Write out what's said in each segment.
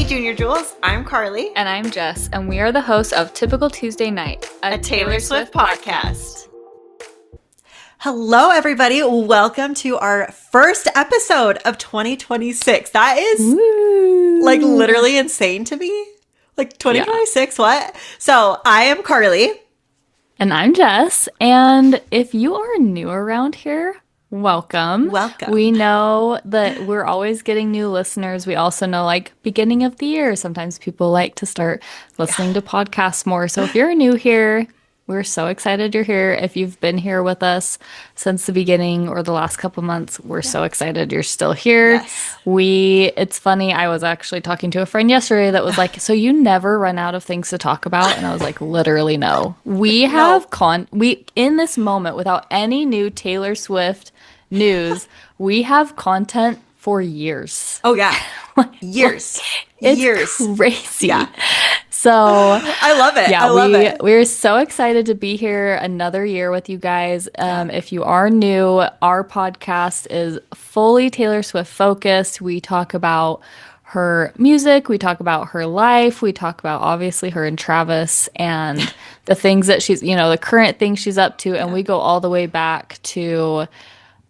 Junior Jewels. I'm Carly. And I'm Jess, and we are the hosts of Typical Tuesday Night, a Taylor Swift podcast. Hello, everybody. Welcome to our first episode of 2026. That is like literally insane to me. Like 2026, what? So I am Carly. And I'm Jess. And if you are new around here, welcome. Welcome. We know that we're always getting new listeners. We also know, like, beginning of the year, sometimes people like to start listening to podcasts more. So if you're new here, we're so excited you're here. If you've been here with us since the beginning or the last couple months, we're so excited you're still here. Yes. It's funny, I was actually talking to a friend yesterday that was like, so you never run out of things to talk about? And I was like, literally no. We have in this moment, without any new Taylor Swift news, we have content for years. Oh yeah. Years. It's years. Crazy. Yeah. So I love it. Yeah, I love it. We're so excited to be here another year with you guys. If you are new, our podcast is fully Taylor Swift focused. We talk about her music, we talk about her life, we talk about obviously her and Travis and the things that she's, the current things she's up to, and we go all the way back to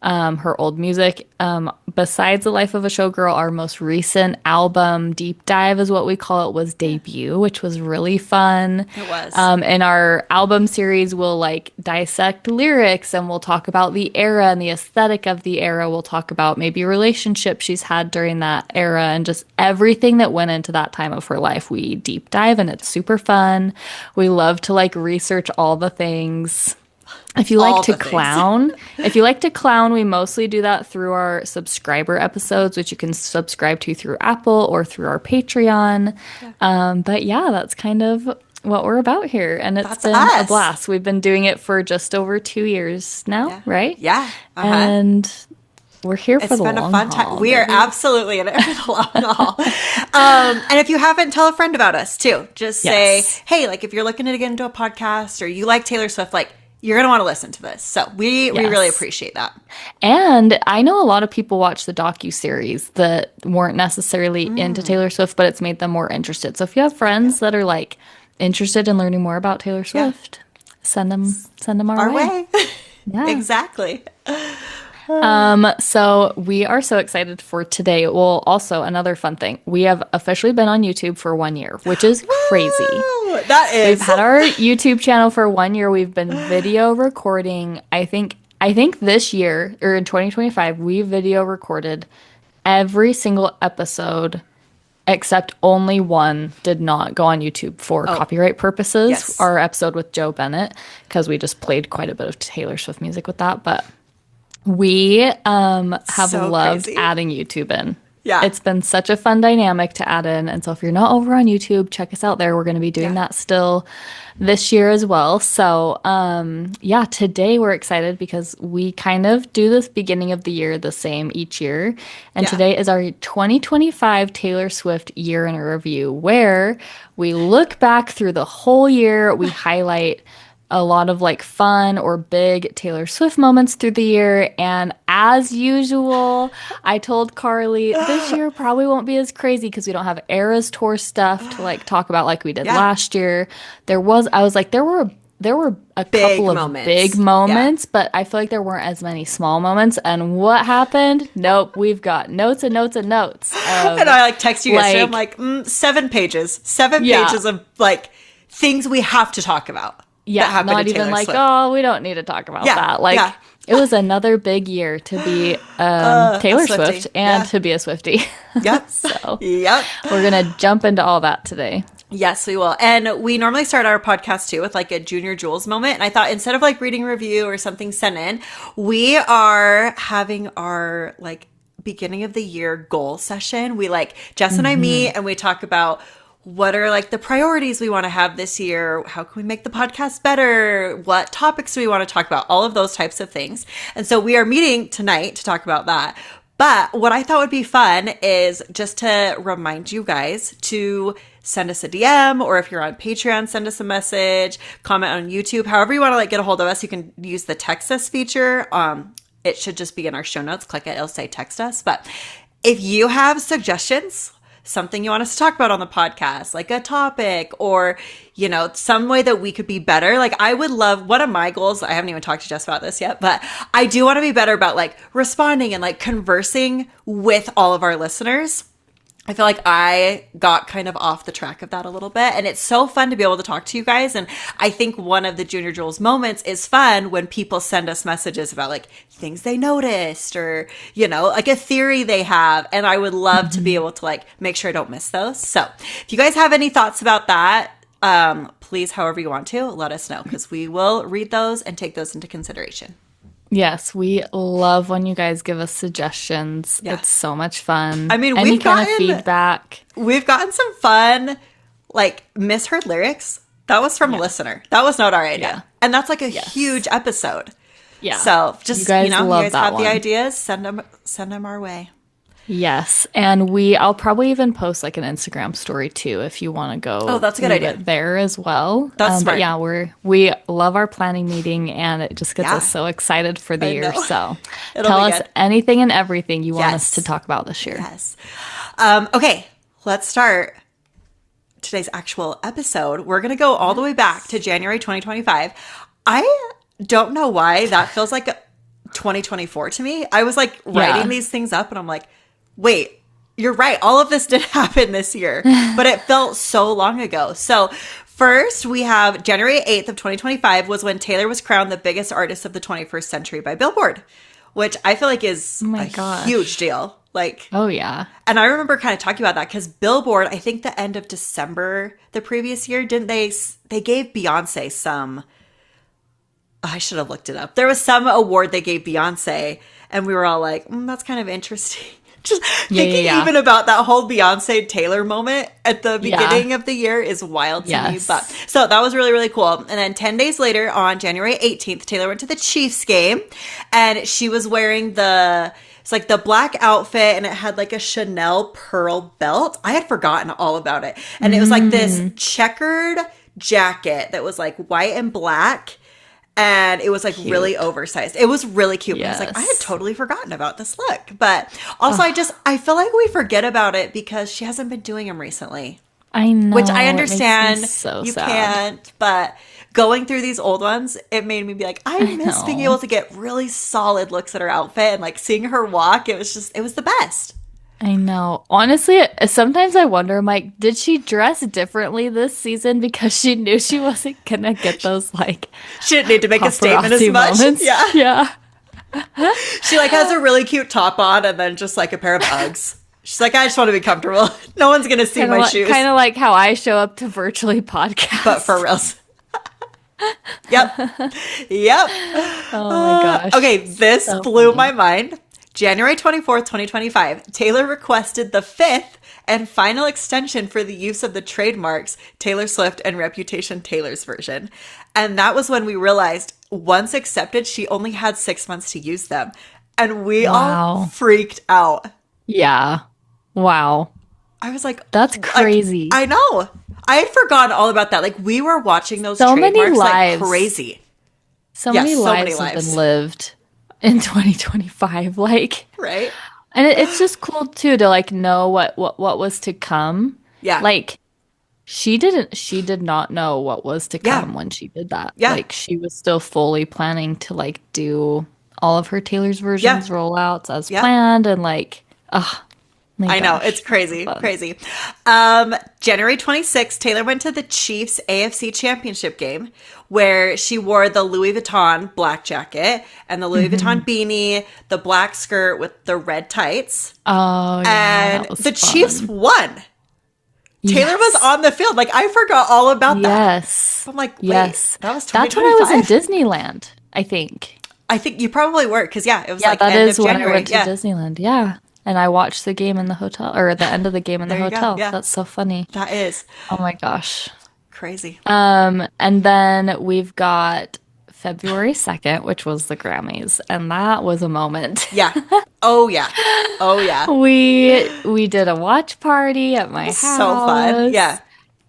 her old music. Besides The Life of a Showgirl, our most recent album deep dive is what we call it, was Debut, which was really fun. It was. In our album series, we'll dissect lyrics and we'll talk about the era and the aesthetic of the era. We'll talk about maybe relationships she's had during that era and just everything that went into that time of her life. We deep dive and it's super fun. We love to research all the things. If you like to clown, we mostly do that through our subscriber episodes, which you can subscribe to through Apple or through our Patreon. Yeah. But yeah, that's kind of what we're about here. And it's been a blast. We've been doing it for just over 2 years now, right? Yeah. Uh-huh. And we're here for the long haul. It's been a fun time. We are absolutely in it for the long haul. And if you haven't, tell a friend about us too. Just say, hey, if you're looking to get into a podcast or you like Taylor Swift, you're going to want to listen to this. So we really appreciate that. And I know a lot of people watch the docuseries that weren't necessarily into Taylor Swift, but it's made them more interested. So if you have friends that are interested in learning more about Taylor Swift, send them our way. Yeah. Exactly. So we are so excited for today. Well, also another fun thing. We have officially been on YouTube for 1 year, which is crazy. That is. We've had our YouTube channel for 1 year. We've been video recording. I think this year, or in 2025, we video recorded every single episode except only one did not go on YouTube for copyright purposes. Yes. Our episode with Joe Bennett, because we just played quite a bit of Taylor Swift music with that, but we have loved adding YouTube in. Yeah. It's been such a fun dynamic to add in. And so if you're not over on YouTube, check us out there. We're going to be doing that still this year as well. So, today we're excited because we kind of do this beginning of the year the same each year. And today is our 2025 Taylor Swift year in review, where we look back through the whole year. We highlight a lot of fun or big Taylor Swift moments through the year. And as usual, I told Carly this year probably won't be as crazy because we don't have Eras Tour stuff to talk about like we did last year. There were a couple of big moments, but I feel like there weren't as many small moments. And what happened? Nope, we've got notes and notes and notes. And I text you yesterday. I'm like, 7 pages. 7 pages of things we have to talk about. Yeah, not even Swift. We don't need to talk about that. It was another big year to be Taylor Swift and to be a Swiftie. Yep. So we're going to jump into all that today. Yes, we will. And we normally start our podcast too with a Junior Jewels moment. And I thought instead of reading a review or something sent in, we are having our beginning of the year goal session. We Jess and I meet and we talk about what are the priorities we want to have this year? How can we make the podcast better? What topics do we want to talk about? All of those types of things. And so we are meeting tonight to talk about that. But what I thought would be fun is just to remind you guys to send us a DM, or if you're on Patreon, send us a message, comment on YouTube, however you want to get a hold of us. You can use the text us feature. It should just be in our show notes. Click it. It'll say text us. But if you have suggestions, something you want us to talk about on the podcast, like a topic or, you know, some way that we could be better. Like I would love, one of my goals, I haven't even talked to Jess about this yet, but I do want to be better about like responding and like conversing with all of our listeners. I feel like I got kind of off the track of that a little bit, and it's so fun to be able to talk to you guys. And I think one of the Junior Jules moments is fun when people send us messages about like things they noticed or, you know, like a theory they have. And I would love to be able to like make sure I don't miss those. So if you guys have any thoughts about that, please, however you want to, let us know because we will read those and take those into consideration. Yes, we love when you guys give us suggestions. Yeah. It's so much fun. I mean, any kind of feedback. We've gotten some fun, like misheard lyrics. That was from a listener. That was not our idea. Yeah. And that's like a huge episode. Yeah. So just, you guys, you guys that have one. the ideas, send them our way. Yes. And I'll probably even post like an Instagram story too if you want to go. Oh, that's a good idea. There as well. That's smart. But yeah, we love our planning meeting and it just gets us so excited for the year. So tell us anything and everything you want us to talk about this year. Yes. Okay, let's start today's actual episode. We're going to go all the way back to January 2025. I don't know why that feels like 2024 to me. I was like writing these things up and I'm like, wait, you're right. All of this did happen this year, but it felt so long ago. So first we have January 8th of 2025 was when Taylor was crowned the biggest artist of the 21st century by Billboard, which I feel like is huge deal. Like, oh yeah. And I remember kind of talking about that because Billboard, I think the end of December the previous year, didn't they gave Beyonce some, I should have looked it up. There was some award they gave Beyonce and we were all like, that's kind of interesting. Just thinking even about that whole Beyonce Taylor moment at the beginning of the year is wild to me. But so that was really, really cool. And then 10 days later on January 18th, Taylor went to the Chiefs game and she was wearing it's like the black outfit and it had like a Chanel pearl belt. I had forgotten all about it. And it was like this checkered jacket that was like white and black. And it was like really oversized. It was really cute. Yes. I was like, I had totally forgotten about this look. But also I feel like we forget about it because she hasn't been doing them recently. I know. Which I understand you can't. But going through these old ones, it made me be like, I miss being able to get really solid looks at her outfit. And like seeing her walk, it was the best. I know. Honestly, sometimes I wonder, I'm like, did she dress differently this season because she knew she wasn't gonna get those like she didn't need to make a statement as much. Moments. Yeah. She like has a really cute top on and then just like a pair of Uggs. She's like, I just want to be comfortable. No one's gonna see my shoes. Kind of like how I show up to virtually podcasts, but for reals. Yep. Oh my gosh. Okay, this blew my mind. January 24th, 2025, Taylor requested the fifth and final extension for the use of the trademarks Taylor Swift and Reputation Taylor's version. And that was when we realized once accepted, she only had 6 months to use them. And we all freaked out. Yeah. Wow. I was like, that's crazy. I know. I had forgotten all about that. Like we were watching those trademarks like crazy. So many lives have been lived in 2025, like right. And it's just cool too to like know what was to come. Yeah, like she did not know what was to come when she did that. Yeah, like she was still fully planning to like do all of her Taylor's versions rollouts as planned, and like I know, it's crazy. January 26th, Taylor went to the Chiefs AFC Championship game where she wore the Louis Vuitton black jacket and the Louis Vuitton beanie, the black skirt with the red tights. Oh, yeah. And the Chiefs won. Yes. Taylor was on the field. Like, I forgot all about that. Yes. I'm like, wait, that was 2025? That's when I was in Disneyland, I think. I think you probably were because, it was like that end is of when January. I went to Disneyland. Yeah. And I watched the game in the hotel, or the end of the game in the hotel. Yeah. That's so funny. That is. Oh my gosh. Crazy. And then we've got February 2nd, which was the Grammys, and that was a moment. Yeah. Oh yeah. Oh yeah. We did a watch party at my house. So fun. Yeah.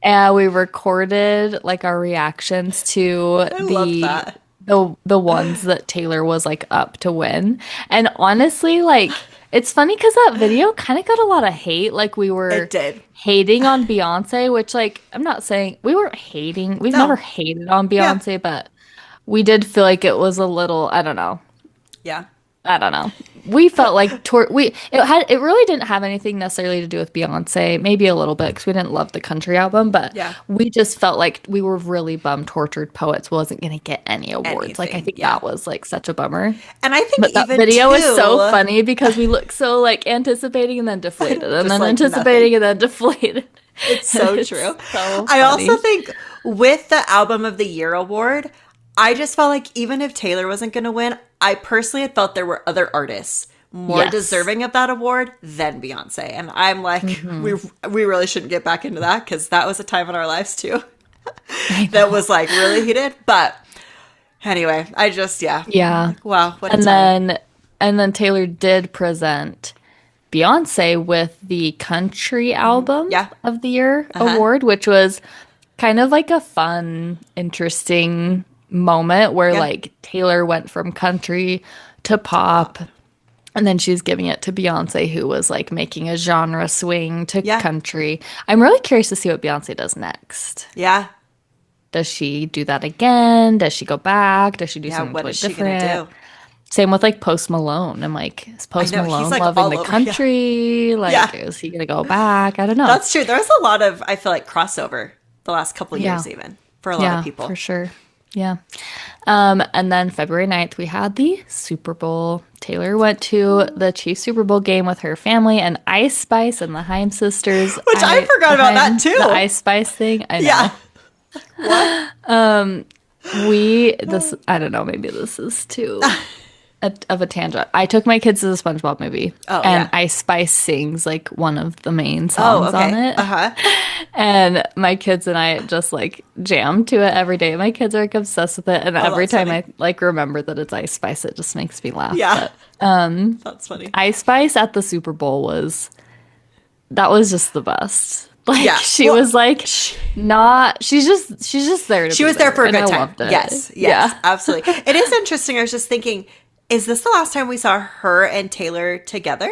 And we recorded like our reactions to the ones that Taylor was like up to win. And honestly, like It's funny because that video kind of got a lot of hate. Like we It were did. hating on Beyonce, which like I'm not saying we weren't hating. We've never No. hated on Yeah. Beyonce, but we did feel like it was a little, I don't know. Yeah. I don't know. We felt like it really didn't have anything necessarily to do with Beyonce, maybe a little bit because we didn't love the country album, but Yeah. we just felt like we were really bummed Tortured Poets wasn't going to get any awards. Like I Anything. think Yeah. that was like such a bummer. And I think But that even video was so too, funny because we looked so like anticipating and then deflated and just then like anticipating nothing. and then deflated. It's so It's true. so I funny. also think with the Album of the Year award, I just felt like even if Taylor wasn't going to win, I personally had felt there were other artists more Yes. deserving of that award than Beyonce. And I'm like, we really shouldn't get back into that because that was a time in our lives too that was like really heated. But anyway, I just, yeah. Yeah. Like, wow. What a And time. then Taylor did present Beyonce with the Country Album Yeah. of the Year award, which was kind of like a fun, interesting moment where Yeah. like Taylor went from country to pop. And then she's giving it to Beyonce, who was like making a genre swing to Yeah. country. I'm really curious to see what Beyonce does next. Yeah. Does she do that again? Does she go back? Does she do Yeah. something What totally is she different? going to do? Same with like Post Malone. I'm like, is Post know, he's, Malone like, loving all the over, yeah. country? Like, Yeah. is he gonna go back? I don't know. That's true. There was a lot of, I feel like, crossover the last couple of years, Yeah. even for a lot of people. for sure. Yeah. And then February 9th, we had the Super Bowl. Taylor went to the Chiefs Super Bowl game with her family and Ice Spice and the Haim sisters. Which I forgot about that too. The Ice Spice thing. I know. Yeah. I don't know, maybe this is too of a tangent. I took my kids to the SpongeBob movie, Oh, and yeah. Ice Spice sings like one of the main songs on it. Uh-huh. And my kids and I just like jam to it every day. My kids are like obsessed with it, and every that's time funny. I like remember that it's Ice Spice, it just makes me laugh. Yeah. But That's funny. Ice Spice at the Super Bowl that was just the best. Like Yeah. she Well, was like she's just there to She be was there for a and good I time. loved it. Yes. Yeah. Absolutely. It is interesting. I was just thinking, is this the last time we saw her and Taylor together?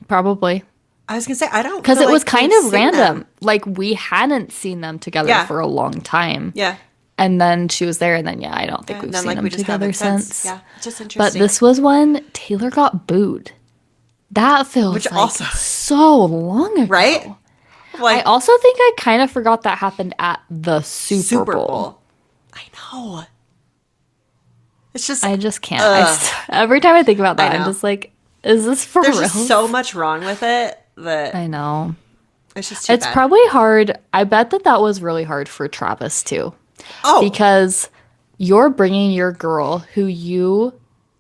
Probably. I was going to say, I don't Because feel it was like kind we've of seen random. them. Like we hadn't seen them together Yeah. for a long time. Yeah. And then she was there, and then I don't think Yeah. we've And then, seen like, them we just together haven't since. Yeah. It's just But interesting. this was when Taylor got booed. That feels Which like also- so long ago. right? I Like, also think I kind of forgot that happened at the Super Bowl. I know. It's just, I just can't. Ugh. Every time I think about that, I I'm know. just like, is this for there's real? just so much wrong with it that I know. it's just too It's bad. probably hard. I bet that was really hard for Travis too. Oh, Because you're bringing your girl who you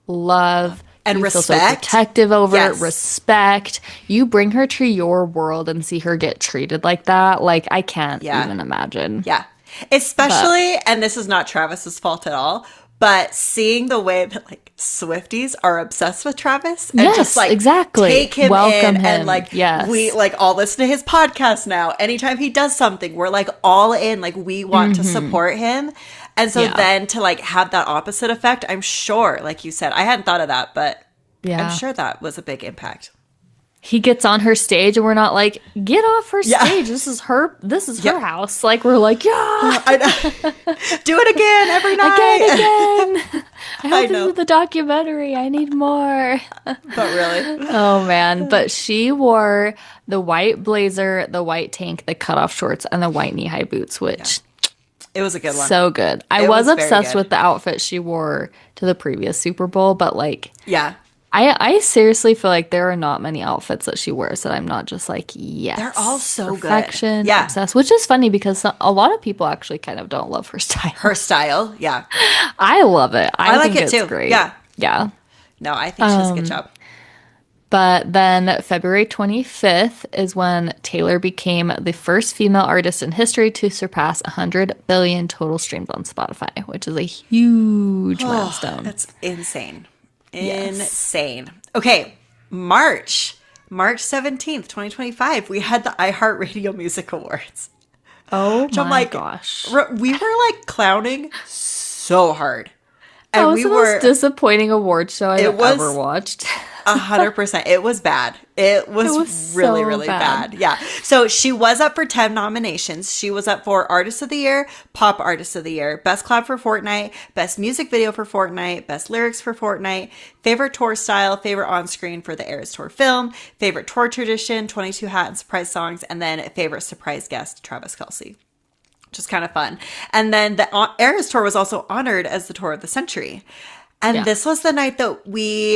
love And you feel so respect. protective over, Yes. respect. You bring her to your world and see her get treated like that. Like I can't Yeah. even imagine. yeah. Especially, and this is not Travis's fault at all, but seeing the way that like Swifties are obsessed with Travis and Yes, just like exactly. take him Welcome in and him. like Yes. we like all listen to his podcast now. Anytime he does something, we're like all in, like we want to support him. And so Yeah. then to like have that opposite effect, I'm sure, like you said, I hadn't thought of that, but Yeah. I'm sure that was a big impact. He gets on her stage and we're not like, get off her Yeah. stage. This is her Yeah. house. Like we're like, yeah, I know. Do it again every night. again. I I hope this know. is the documentary. I need more. But really. Oh man. But she wore the white blazer, the white tank, the cutoff shorts, and the white knee-high boots, which It was a good one. so good. I It was was very obsessed good. with the outfit she wore to the previous Super Bowl, but like Yeah. I seriously feel like there are not many outfits that she wears that I'm not just like, yes. They're all so good. perfection, Yeah. obsessed, which is funny because a lot of people actually kind of don't love her style. Her style. Yeah. I love it. I like think it it's too. great. Yeah. Yeah. No, I think she does a good job. But then February 25th is when Taylor became the first female artist in history to surpass 100 billion total streams on Spotify, which is a huge milestone. That's insane. Yes. Insane. Okay. March 17th, 2025. We had the iHeartRadio Music Awards. Oh I'm my like, gosh. We were like clowning so hard. That And was we the were most disappointing award show I've It was- ever watched. 100%. It was bad. It was really, so really bad. bad. Yeah. So she was up for 10 nominations. She was up for Artist of the Year, Pop Artist of the Year, Best Collab for Fortnite, Best Music Video for Fortnite, Best Lyrics for Fortnite, Favorite Tour Style, Favorite On-Screen for the Eras Tour Film, Favorite Tour Tradition, 22 Hat and Surprise Songs, and then Favorite Surprise Guest, Travis Kelce. Which is kind of fun. And then the Eras Tour was also honored as the Tour of the Century. And this was the night that we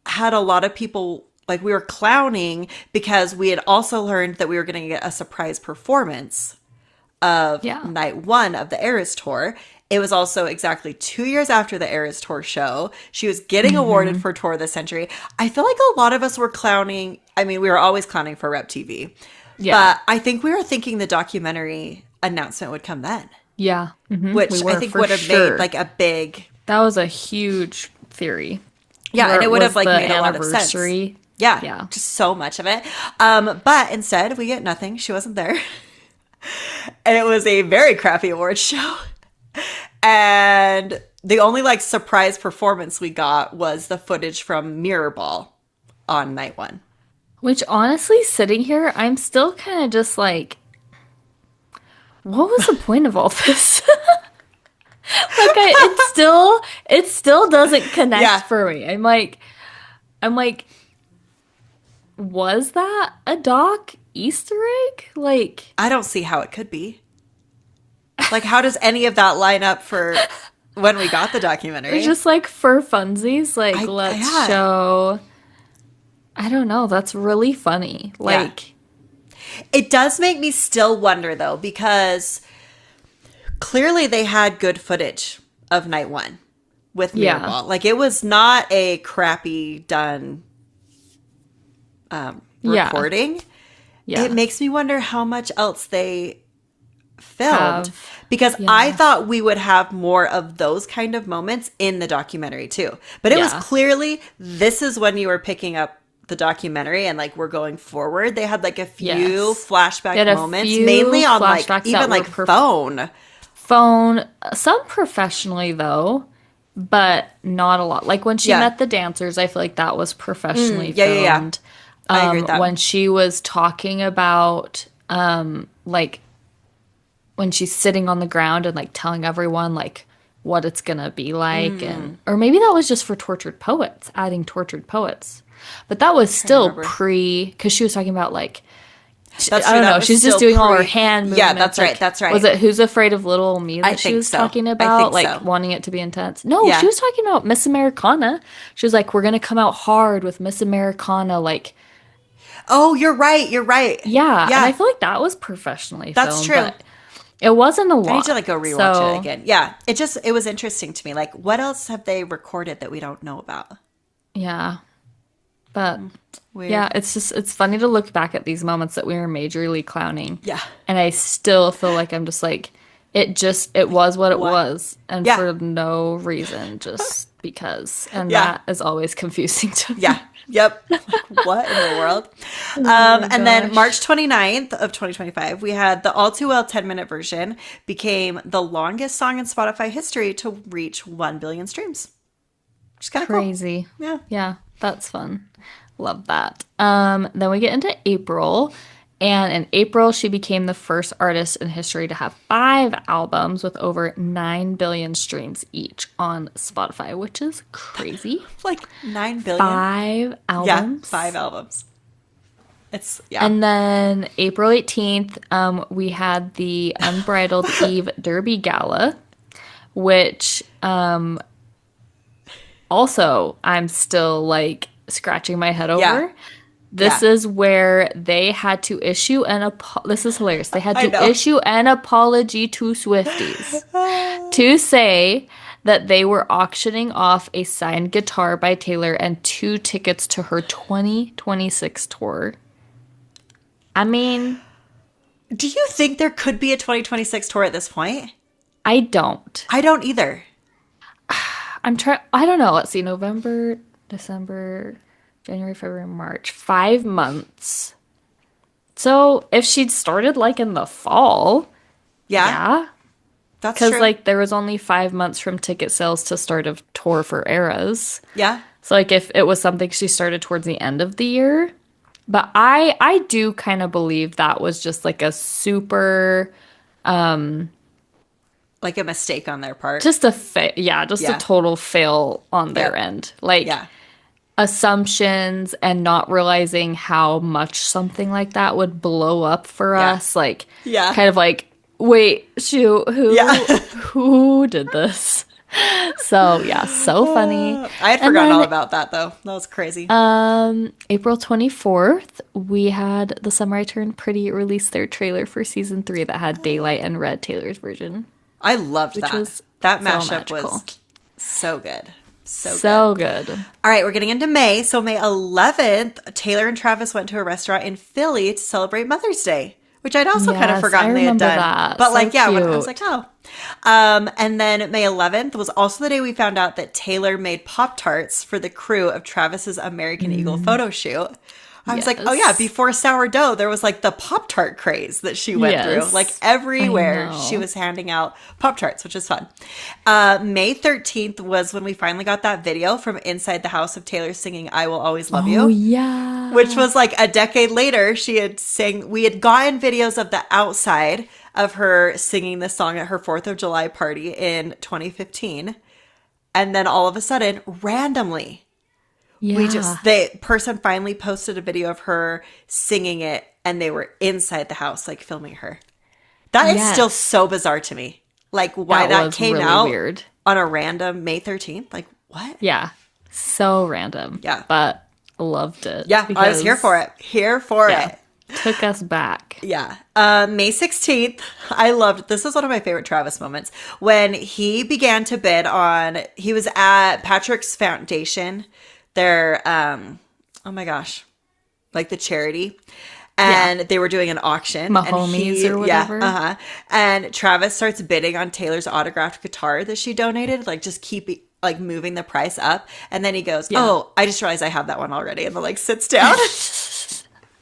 had a lot of people, like, we were clowning because we had also learned that we were going to get a surprise performance of night one of the Eras Tour. It was also exactly 2 years after the Eras Tour show. She was getting awarded for Tour of the Century. I feel like a lot of us were clowning. I mean, we were always clowning for Rep TV. Yeah. But I think we were thinking the documentary announcement would come then. Yeah. Which I think would have made like a big... That was a huge theory. Yeah, and it would have like made a lot of sense. Yeah, Yeah. Just so much of it. But instead, we get nothing. She wasn't there. And it was a very crappy awards show. And the only like surprise performance we got was the footage from Mirror Ball on night one. Which honestly, sitting here, I'm still kind of just like, what was the point of all this? Like it still doesn't connect for me. I'm like, was that a doc Easter egg? Like, I don't see how it could be. Like, how does any of that line up for when we got the documentary? it's just like for funsies. Like, let's show. I don't know. That's really funny. Like, it does make me still wonder though, because clearly they had good footage of night one with Mirrorball. Like, it was not a crappy done recording. It makes me wonder how much else they filmed, because I thought we would have more of those kind of moments in the documentary too. But it was clearly, this is when you were picking up the documentary and like we're going forward. They had like a few flashback moments, mainly on like even like phone, some professionally though, but not a lot. Like when she met the dancers, I feel like that was professionally filmed. I agree with that. When she was talking about like when she's sitting on the ground and like telling everyone like what it's gonna be like, and or maybe that was just for Tortured Poets, adding Tortured Poets. But that was still because she was talking about like, I don't know, she's just doing all her hand movements. Yeah, that's like, right, that's right. Was it Who's Afraid of Little Me that she was talking about? Like wanting it to be intense? No, she was talking about Miss Americana. She was like, we're going to come out hard with Miss Americana, like. Oh, you're right, you're right. Yeah, and I feel like that was professionally filmed. That's true. But it wasn't a lot. I need to like go rewatch it again. Yeah, it was interesting to me. Like, what else have they recorded that we don't know about? Yeah. But weird. Yeah, it's funny to look back at these moments that we were majorly clowning. Yeah. And I still feel like I'm just like, it was what it was. And for no reason, just because. And that is always confusing to me. Yeah. Yep. Like, what in the world? And then March 29th of 2025, we had the All Too Well 10-minute version became the longest song in Spotify history to reach 1 billion streams. Which is kind of crazy. Cool. Yeah. Yeah. That's fun. Love that. Then we get into April. And in April, she became the first artist in history to have 5 albums with over 9 billion streams each on Spotify, which is crazy. Like 9 billion? 5 albums? Yeah, 5 albums. It's, And then April 18th, we had the Unbridled Eve Derby Gala, which also I'm still like scratching my head over. Yeah. This is where they had to issue this is hilarious. They had to issue an apology to Swifties to say that they were auctioning off a signed guitar by Taylor and 2 tickets to her 2026 tour. I mean, do you think there could be a 2026 tour at this point? I don't. I don't either. I don't know. Let's see. November, December, January, February, March. 5 months. So if she'd started like in the fall. Yeah. That's true. Because like there was only 5 months from ticket sales to start of tour for Eras. Yeah. So like if it was something she started towards the end of the year. But I do kind of believe that was just like a super Like a mistake on their part. just a just a Yeah. total fail on their Yep. end. Like Yeah. assumptions and not realizing how much something like that would blow up for Yeah. us. Like Yeah. kind of like, wait, shoot, Yeah. who did this? So yeah, so funny. I had And forgotten all then about that though. That was crazy. April 24th, we had The Summer I Turned Pretty release their trailer for season 3 that had Daylight and Red Taylor's version, I loved which that. was That so mashup magical. was so good. So good. So good. All right, we're getting into May. So May 11th, Taylor and Travis went to a restaurant in Philly to celebrate Mother's Day, which I'd also kind of Yes, forgotten I they had remember done. that. But So like, yeah, when I was cute. like, oh. And then May 11th was also the day we found out that Taylor made Pop-Tarts for the crew of Travis's American Eagle photo shoot. I was like, oh yeah, Yes. before sourdough, there was like the Pop-Tart craze that she went through. Yes. Like I everywhere know. she was handing out Pop-Tarts, which is fun. May 13th was when we finally got that video from inside the house of Taylor singing I Will Always Love Oh You, yeah. which was like a decade later. We had gotten videos of the outside of her singing this song at her 4th of July party in 2015. And then all of a sudden, randomly, Yeah. the person finally posted a video of her singing it and they were inside the house, like filming her. That is still Yes. so bizarre to me. Like why that was came really out weird. on a random May 13th. Like what? Yeah. So random. Yeah. But loved it. Yeah, I was here because- for it. Here for Yeah. it. Took us back. Yeah. May 16th, I loved, this is one of my favorite Travis moments, when he began to bid on, he was at Patrick's Foundation, their, oh my gosh, like the charity. And they were doing an auction. Mahomies or whatever. Yeah, uh-huh. And Travis starts bidding on Taylor's autographed guitar that she donated, like just keep like moving the price up. And then he goes, oh, I just realized I have that one already. And then like sits down.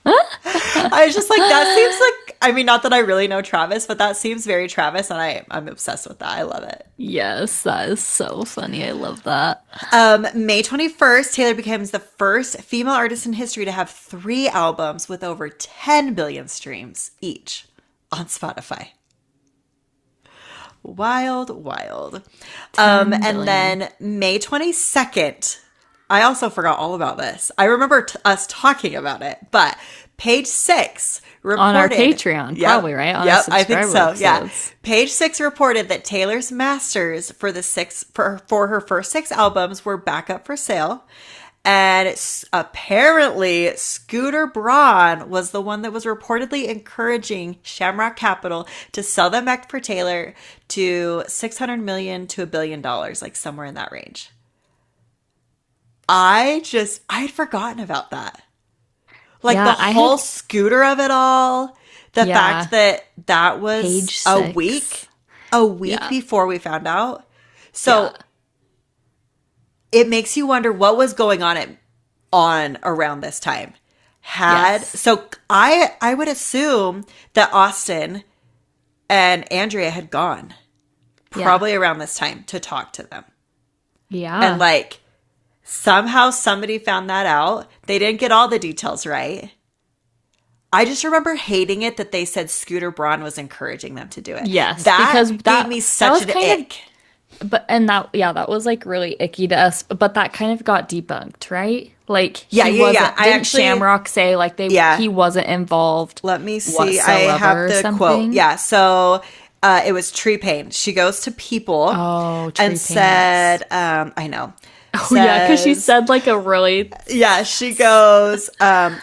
I was just like, that seems like, I mean, not that I really know Travis, but that seems very Travis, and I'm obsessed with that. I love it. Yes, that is so funny. I love that. May 21st, Taylor becomes the first female artist in history to have 3 albums with over 10 billion streams each on Spotify. Wild, wild. 10 And billion. then May 22nd, I also forgot all about this. I remember us talking about it, but Page 6 reported On our Patreon, probably, right? On our Yep, I think so. subscriber Yeah. episodes. Page 6 reported that Taylor's masters for for her first 6 albums were back up for sale. And apparently, Scooter Braun was the one that was reportedly encouraging Shamrock Capital to sell them back for Taylor to $600 million to $1 billion, like somewhere in that range. I had forgotten about that. Like Yeah, the I whole had- Scooter of it all. The Yeah. fact that that was Page a 6. week Yeah. before we found out. So Yeah. it makes you wonder what was going on around this time. Yes. So I would assume that Austin and Andrea had gone Yeah. probably around this time to talk to them. Yeah. And like somehow somebody found that out. They didn't get all the details right. I just remember hating it that they said Scooter Braun was encouraging them to do it. Yes, that because gave that- me that such was an kind of- ick. that was like really icky to us, but that kind of got debunked, right? Like Yeah, he yeah, wasn't, yeah. I didn't actually- Shamrock say like he wasn't involved. Let me see. whatsoever I have or the something? quote. Yeah. So it was Tree Payne. She goes to People Oh, Tree and Payne, said, I know. Oh yeah, because she said like a really Yeah, she goes,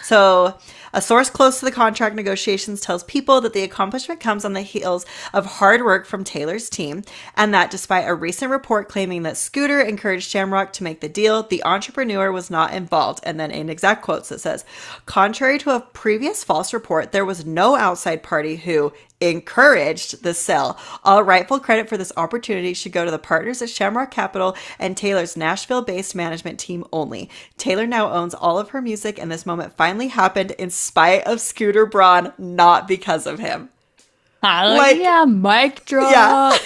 so a source close to the contract negotiations tells People that the accomplishment comes on the heels of hard work from Taylor's team, and that despite a recent report claiming that Scooter encouraged Shamrock to make the deal, the entrepreneur was not involved. And then in exact quotes it says, contrary to a previous false report, there was no outside party who encouraged the sale. All rightful credit for this opportunity should go to the partners at Shamrock Capital and Taylor's Nashville-based management team only. Taylor now owns all of her music, and this moment finally happened in spite of Scooter Braun, not because of him. Like- yeah, mic drop. Yeah.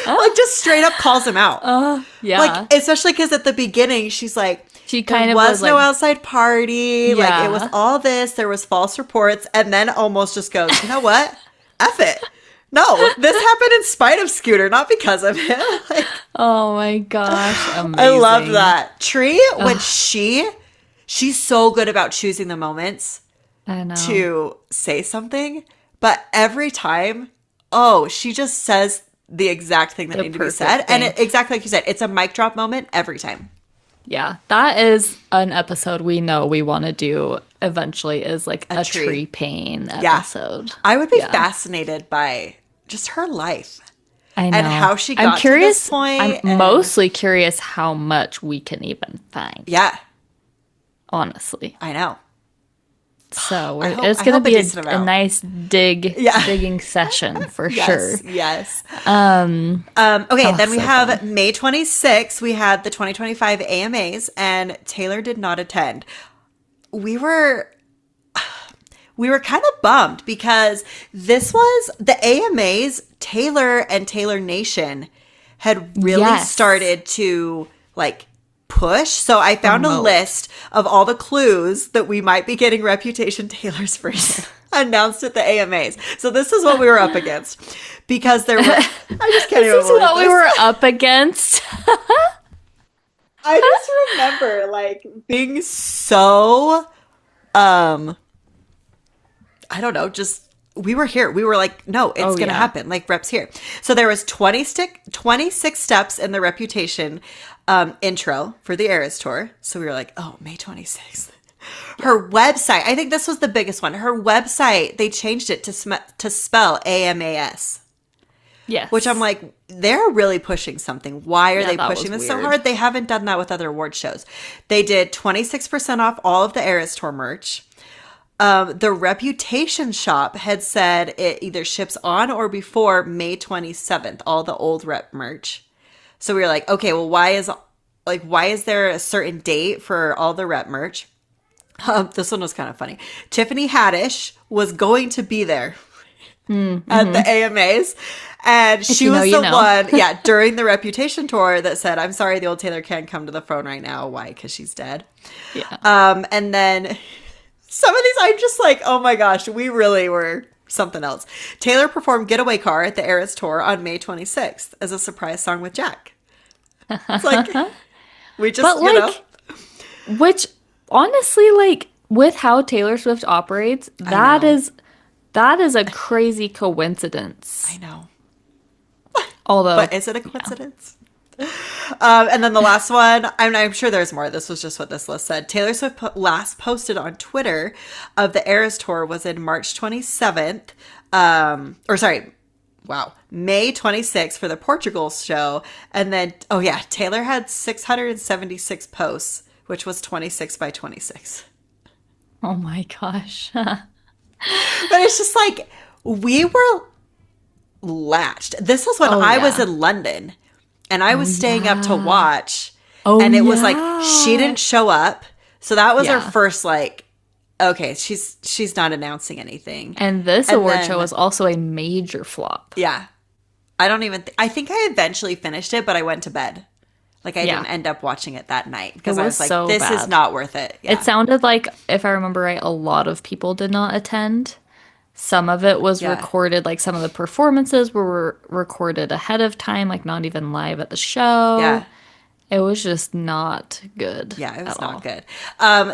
Like just straight up calls him out. Yeah. Like, especially because at the beginning, she's like, She kind there of was no like, outside party. Like, it was Yeah. all this. There was false reports. And then almost just goes, you know what? F it. No, this happened in spite of Scooter, not because of him. Like, oh my gosh, amazing. I love that. Tree, when she's so good about choosing the moments I know. to say something, but every time, she just says the exact thing that The needed to be perfect said. And thing. exactly like you said, it's a mic drop moment every time. Yeah, that is an episode we know we want to do eventually, is like a tree. tree pain Yeah. episode. I would be Yeah. fascinated by just her life. I know. And how she got I'm to curious, this point, I'm and- mostly curious how much we can even find, Yeah, honestly. I know. So I hope- it's I going hope to a be decent a amount. nice digging session for sure. Yes. Um, Okay, then we so have fun. May 26th. We had the 2025 AMAs, and Taylor did not attend. We were kind of bummed because this was the AMAs. Taylor and Taylor Nation had really Yes. started to like push. So I found a Promote. list of all the clues that we might be getting Reputation Taylor's version announced at the AMAs. So this is what we were up against because there were. I just can't even This is believe what we this. were up against. I just remember like being so I don't know, just we were here. We were like, no, it's gonna yeah. happen. Like Rep's here. So there was 26 steps in the Reputation intro for the Eras tour. So we were like, oh, May 26th. Her website, I think this was the biggest one. Her website, they changed it to spell AMAS. Yes. Which I'm like, they're really pushing something. Why are they that pushing was this so weird. hard? They haven't done that with other award shows. They did 26% off all of the Eras Tour merch. The Reputation shop had said it either ships on or before May 27th, all the old Rep merch. So we were like, okay, well, why is there a certain date for all the Rep merch? This one was kind of funny. Tiffany Haddish was going to be there at the AMAs. And she you know, was you the know. one, during the Reputation tour that said, I'm sorry, the old Taylor can't come to the phone right now. Why? Because she's dead. Yeah. And then some of these, I'm just like, oh my gosh, we really were something else. Taylor performed Getaway Car at the Eras Tour on May 26th as a surprise song with Jack. It's like, we just, But like, which honestly, like with how Taylor Swift operates, that is a crazy coincidence. I know. Although, But is it a coincidence? And then the last one, I'm sure there's more. This was just what this list said. Taylor Swift last posted on Twitter of the Eras Tour was in March 27th. May 26th for the Portugal show. And then, Taylor had 676 posts, which was 26 by 26. oh my gosh. But it's just like, we were latched. This is when I was in London and I was staying up to watch. And it was like, she didn't show up. So that was her first like, okay, she's not announcing anything. And this award show was also a major flop. Yeah. I think I eventually finished it, but I went to bed. Like I didn't end up watching it that night because I was was like, so this is bad. not worth it. Yeah. It sounded like, if I remember right, a lot of people did not attend. Some of it was recorded, like some of the performances were recorded ahead of time, like not even live at the show. Yeah. It was just not good. Yeah, it was at not all. good.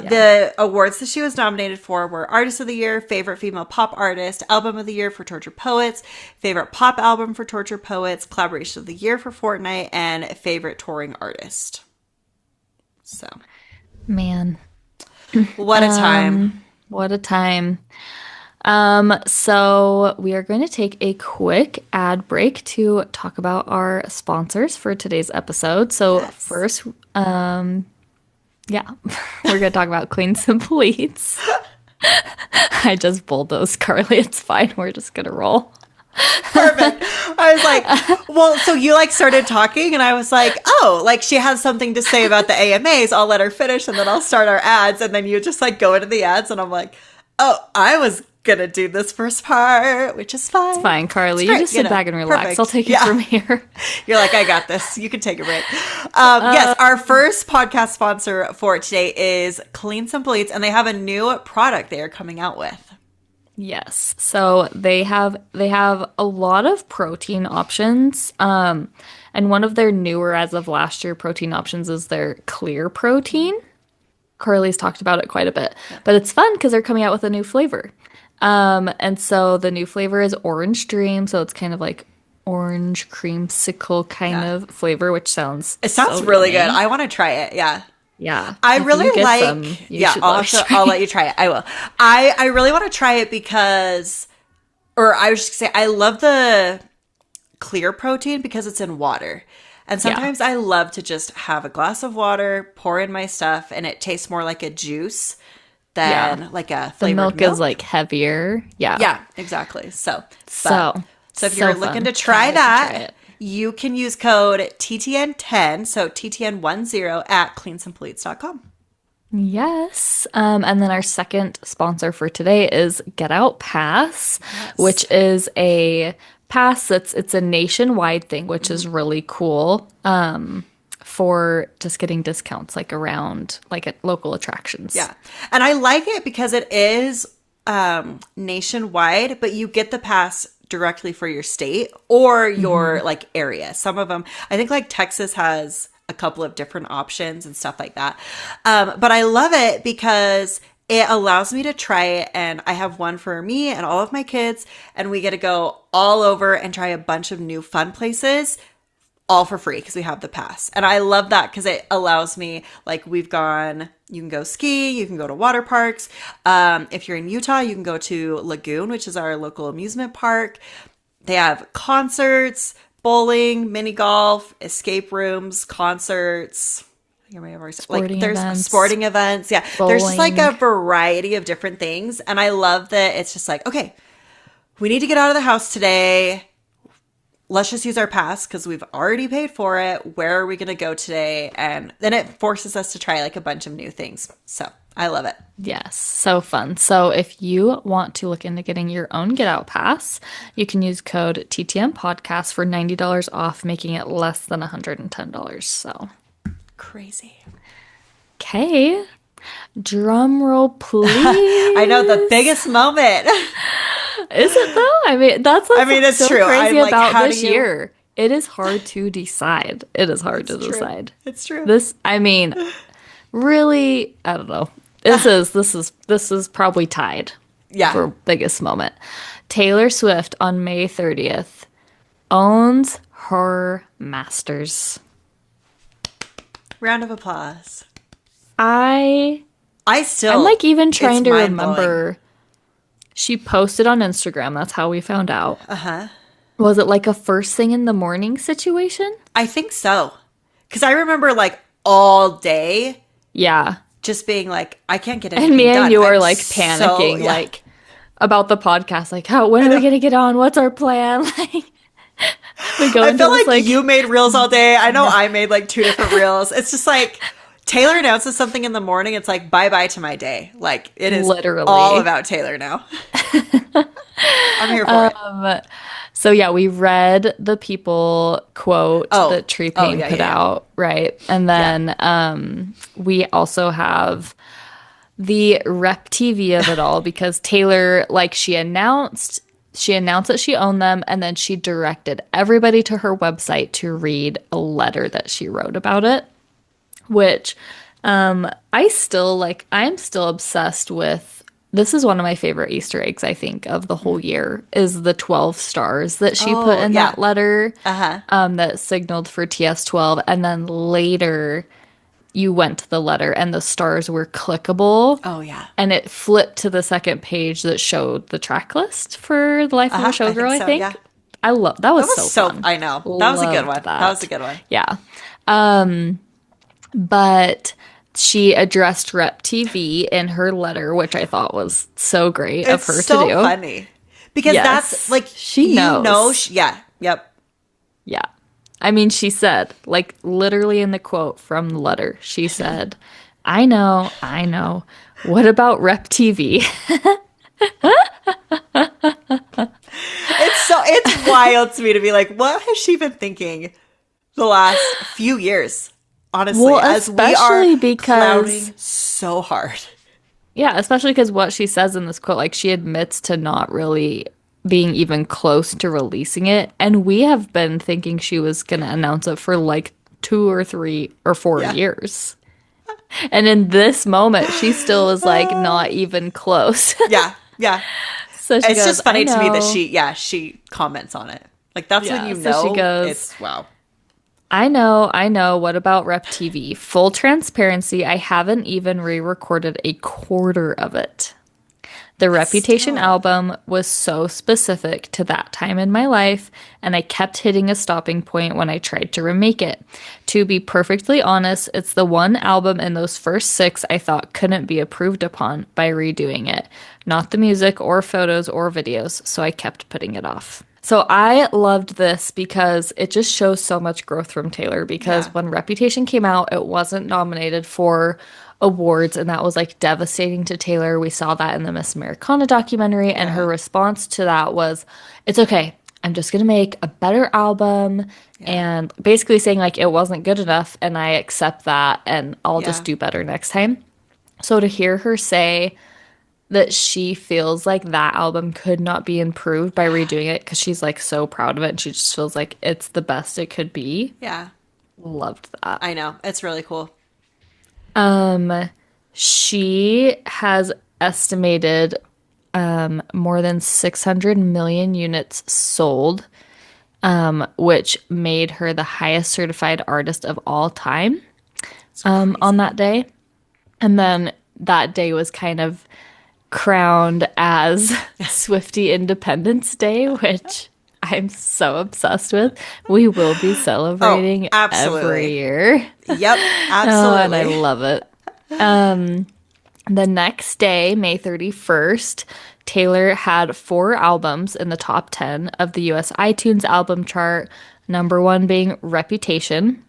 The awards that she was nominated for were Artist of the Year, Favorite Female Pop Artist, Album of the Year for Torture Poets, Favorite Pop Album for Torture Poets, Collaboration of the Year for Fortnite, and Favorite Touring Artist. So, Man, what a time. what a time. So we are going to take a quick ad break to talk about our sponsors for today's episode. So first, we're going to talk about Queens and Pleats. I just bulldozed Carly. It's fine. We're just going to roll. Perfect. I was like, well, so you like started talking and I was like, oh, like she has something to say about the AMAs. I'll let her finish and then I'll start our ads. And then you just like go into the ads and I'm like, Oh, I was gonna do this first part, which is fine. It's fine, Carly. It's great, You just sit back and relax. perfect. I'll take it from here. You're like, I got this. You can take a break. Yes, our first podcast sponsor for today is Clean Simple Eats, and they have a new product they are coming out with. Yes. So they have a lot of protein options. And one of their newer as of last year protein options is their clear protein. Carly's talked about it quite a bit. But it's fun because they're coming out with a new flavor. And so the new flavor is Orange Dream, so it's kind of like orange creamsicle kind of flavor, which sounds so really good. I want to try it. Yeah. Yeah. I really like I'll let you try it. I will. I really want to try it because I was just gonna say I love the clear protein because it's in water. And sometimes I love to just have a glass of water, pour in my stuff, and it tastes more like a juice than like a flavored milk. The milk is like heavier. Yeah. Yeah, exactly. So if you're looking to try that, you can use code TTN10, so TTN10 at cleansimpleeats.com. Yes. And then our second sponsor for today is Get Out Pass, which is a pass it's a nationwide thing, which is really cool. For just getting discounts like around like at local attractions. Yeah. And I like it because it is nationwide, but you get the pass directly for your state or your like area. Some of them, I think like Texas has a couple of different options and stuff like that. But I love it because it allows me to try it, and I have one for me and all of my kids, and we get to go all over and try a bunch of new fun places all for free because we have the pass. And I love that because it allows me, like you can go ski, you can go to water parks. If you're in Utah, you can go to Lagoon, which is our local amusement park. They have concerts, bowling, mini golf, escape rooms, concerts. Sporting events. Sporting events. Yeah. Bowling. There's just like a variety of different things. And I love that it's just like, okay, we need to get out of the house today. Let's just use our pass because we've already paid for it. Where are we going to go today? And then it forces us to try like a bunch of new things. So I love it. Yes, so fun. So if you want to look into getting your own Get Out Pass, you can use code TTM Podcast for $90 off, making it less than $110. So crazy. Okay. Drum roll, please. I know, the biggest moment. Is it though? I mean, that's like it's so true. crazy about this year. It is hard to decide. It is hard to decide. It's true. This, I mean, really, I don't know. This is probably tied. Yeah. For biggest moment. Taylor Swift on May 30th owns her masters. Round of applause. I'm like even trying to remember. She posted on Instagram. That's how we found out. Uh-huh. Was it like a first thing in the morning situation? I think so. Because I remember like all day. Yeah. Just being like, I can't get anything done. And me and you are like panicking, like about the podcast. Like, when are we going to get on? What's our plan? Like, I feel like you made reels all day. I know I made like 2 different reels. It's just like Taylor announces something in the morning. It's like bye-bye to my day. Like it is literally all about Taylor now. I'm here for it. So yeah, we read the People quote that Tree Paine put out, right? And then we also have the rep TV of it all because Taylor, like she announced that she owned them, and then she directed everybody to her website to read a letter that she wrote about it, which I'm still obsessed with. This is one of my favorite Easter eggs, I think, of the whole year, is the 12 stars that she put in that letter that signaled for TS12. And then later you went to the letter and the stars were clickable. Oh, yeah. And it flipped to the second page that showed the track list for The Life of a Showgirl, I think. Yeah. I love that. Was so fun. I know. That was a good one. That was a good one. Yeah. But she addressed Rep TV in her letter, which I thought was so great of her to do. It's so funny. Because that's like, she knows. Yeah. Yep. Yeah. I mean, she said, like, literally in the quote from the letter, she said, I know. What about Rep TV? wild to me to be like, what has she been thinking the last few years? Honestly, Well, as we especially are because clowning so hard. yeah, especially because what she says in this quote, like she admits to not really being even close to releasing it. And we have been thinking she was going to announce it for like 2 or 3 or 4 Yeah. years. And in this moment, she still is like not even close. Yeah. Yeah. So she It's goes, just I funny to me that know. she comments on it. Like, that's when Yeah. you So she know goes, it's wow. I know. What about Rep TV? Full transparency, I haven't even re-recorded a quarter of it. The Reputation Still. album was so specific to that time in my life, and I kept hitting a stopping point when I tried to remake it. To be perfectly honest, it's the one album in those first 6 I thought couldn't be improved upon by redoing it. Not the music or photos or videos, so I kept putting it off. So I loved this because it just shows so much growth from Taylor because Yeah. when Reputation came out, it wasn't nominated for awards, and that was like devastating to Taylor. We saw that in the Miss Americana documentary, and her response to that was, "It's okay. I'm just gonna make a better album," and basically saying like it wasn't good enough, and I accept that, and I'll Yeah. just do better next time. So to hear her say that she feels like that album could not be improved by redoing it because she's like so proud of it and she just feels like it's the best it could be. Yeah. Loved that. I know. It's really cool. She has estimated more than 600 million units sold, which made her the highest certified artist of all time on that day. And then that day was kind of crowned as Swiftie Independence Day, which I'm so obsessed with. We will be celebrating absolutely. every year. Yep. Oh, Absolutely. and I love it. The next day, May 31st, Taylor had 4 albums in the top 10 of the US iTunes album chart, number 1 being Reputation,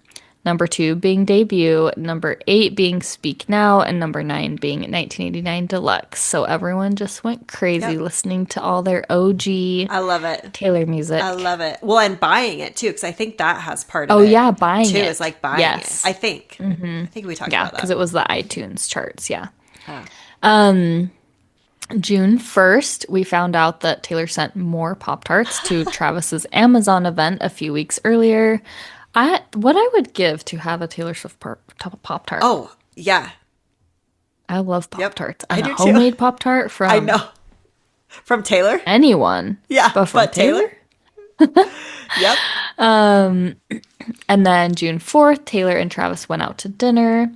number 2 being Debut, number 8 being Speak Now, and number 9 being 1989 Deluxe. So everyone just went crazy listening to all their OG I love it. Taylor music. I love it. Well, and buying it too, because I think that has part of Oh it. yeah, buying too, it. is like buying Yes. it. I think. I think we talked Yeah, about because that. it was the iTunes charts, yeah. Huh. June 1st, we found out that Taylor sent more Pop-Tarts to Travis's Amazon event a few weeks earlier. What I would give to have a Taylor Swift Pop-Tart. Oh, yeah. I love Pop-Tarts. I And do a too. homemade Pop-Tart from I know. From Taylor? anyone. Yeah. But from Taylor? Yep. And then June 4th, Taylor and Travis went out to dinner.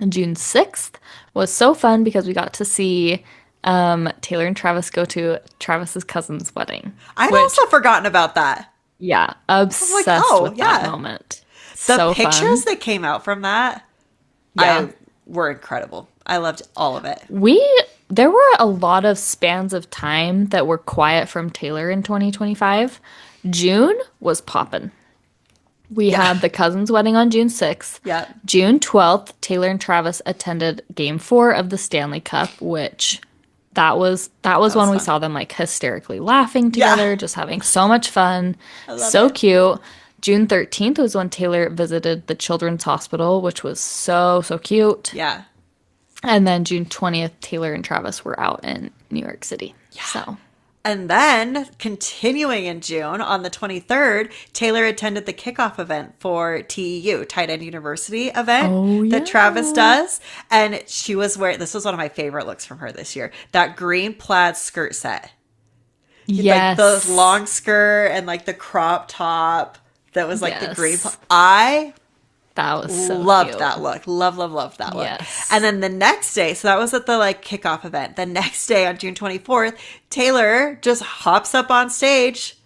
And June 6th was so fun because we got to see Taylor and Travis go to Travis's cousin's wedding. I'd also forgotten about that. Yeah, obsessed with that moment. The So pictures fun. that came out from that Yeah. were incredible. I loved all of it. There were a lot of spans of time that were quiet from Taylor in 2025. June was poppin'. We had the cousin's wedding on June 6th. Yeah. June 12th, Taylor and Travis attended Game 4 of the Stanley Cup, which that was when we fun. saw them like hysterically laughing together, just having so much fun. So cute. June 13th was when Taylor visited the Children's Hospital, which was so cute. Yeah. And then June 20th, Taylor and Travis were out in New York City. Yeah. So And then, continuing in June, on the 23rd, Taylor attended the kickoff event for TEU, Tight End University event that Travis does. And she was wearing, this was one of my favorite looks from her this year, that green plaid skirt set. yes. Like the long skirt and like the crop top that was like the green. Yes. I That was so loved cute. that look. Love that look. Yes. And then the next day, so that was at the like kickoff event. The next day on June 24th, Taylor just hops up on stage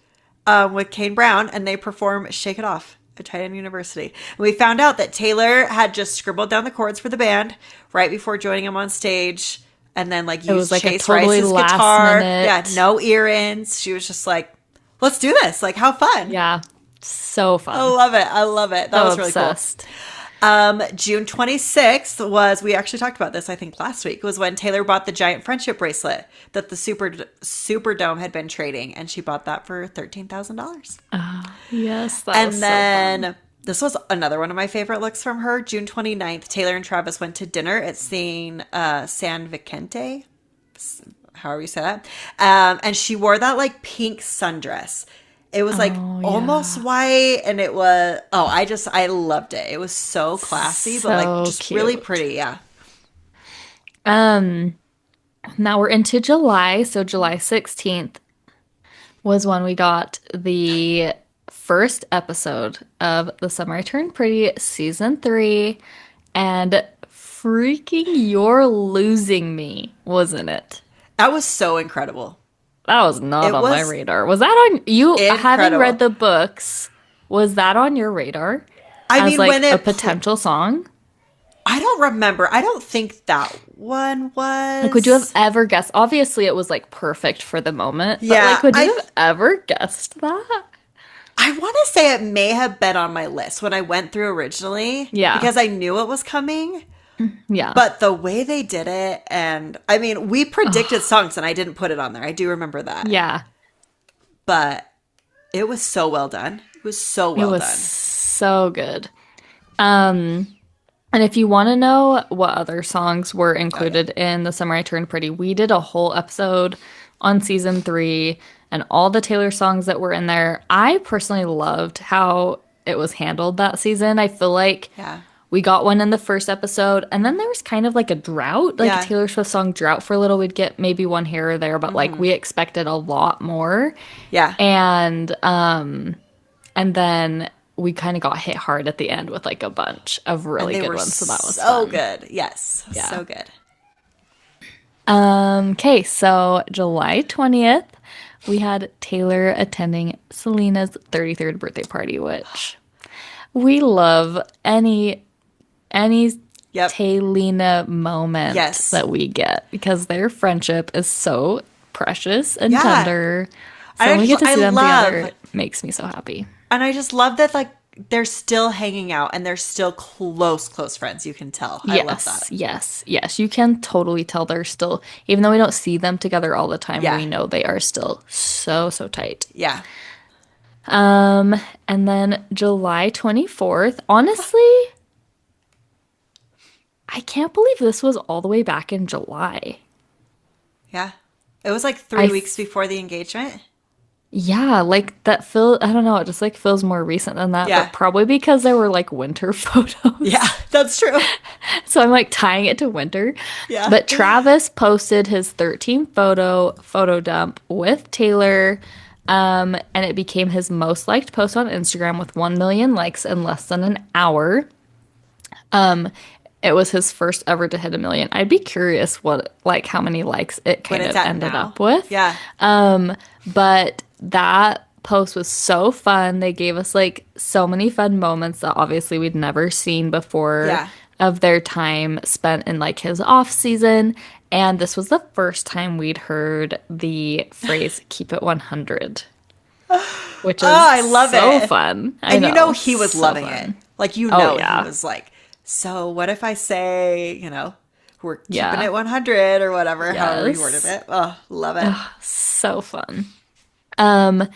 with Kane Brown and they perform Shake It Off at Tight End University. And we found out that Taylor had just scribbled down the chords for the band right before joining him on stage and then like used was, like, a Chase totally Rice's last guitar. minute. Yeah, no ear-ins. She was just like, let's do this. Like, how fun. Yeah. So fun. I love it. That So was really obsessed. cool. June 26th was, we actually talked about this, I think, last week, was when Taylor bought the giant friendship bracelet that the Superdome had been trading, and she bought that for $13,000. Yes, that And was then so fun. this was another one of my favorite looks from her. June 29th, Taylor and Travis went to dinner at San Vicente, however you say that. And she wore that like pink sundress. It was like almost white, and it was, I loved it. It was so classy, but like just cute. really pretty. Yeah. Now we're into July. So July 16th was when we got the first episode of The Summer I Turned Pretty season 3. And freaking You're Losing Me, wasn't it? That was so incredible. That was not It on my was radar. Was that on you? Having incredible. read the books, was that on your radar I as mean, like when a it, potential song? I don't remember. I don't think that one was. Like, would you have ever guessed? Obviously, it was like perfect for the moment. But Yeah, like, would you have ever guessed that? I want to say it may have been on my list when I went through originally. Yeah. Because I knew it was coming. Yeah. But the way they did it, and I mean, we predicted songs and I didn't put it on there. I do remember that. Yeah. But it was so well done. It was so well It was done. so good. And if you want to know what other songs were included in The Summer I Turned Pretty, we did a whole episode on season 3 and all the Taylor songs that were in there. I personally loved how it was handled that season. I feel like we got one in the first episode, and then there was kind of like a drought, like a Taylor Swift song drought for a little. We'd get maybe one here or there, but like we expected a lot more. Yeah. And then we kind of got hit hard at the end with like a bunch of really good ones. So that was so fun. good. Yes. Yeah. So good. Okay, so July 20th, we had Taylor attending Selena's 33rd birthday party, which we love any Taylina moment that we get because their friendship is so precious and tender. So when we get to see them together, it makes me so happy. And I just love that, like, they're still hanging out and they're still close friends. You can tell. I love that. Yes. You can totally tell they're still, even though we don't see them together all the time, we know they are still so tight. Yeah. And then July 24th, honestly, I can't believe this was all the way back in July. Yeah. It was like 3 weeks before the engagement. Yeah, like that I don't know, it just like feels more recent than that, but probably because there were like winter photos. Yeah, that's true. So I'm like tying it to winter. Yeah. But Travis posted his 13th photo dump with Taylor, and it became his most liked post on Instagram with 1 million likes in less than an hour. It was his first ever to hit 1 million. I'd be curious how many likes it kind of ended up with. Yeah. But that post was so fun. They gave us like so many fun moments that obviously we'd never seen before of their time spent in like his off season. And this was the first time we'd heard the phrase "keep it 100," which is I love so it. fun. And he was loving it. Like he was like, so what if I say, we're keeping it 100 or whatever, however he worded it. Oh, love it. So fun. And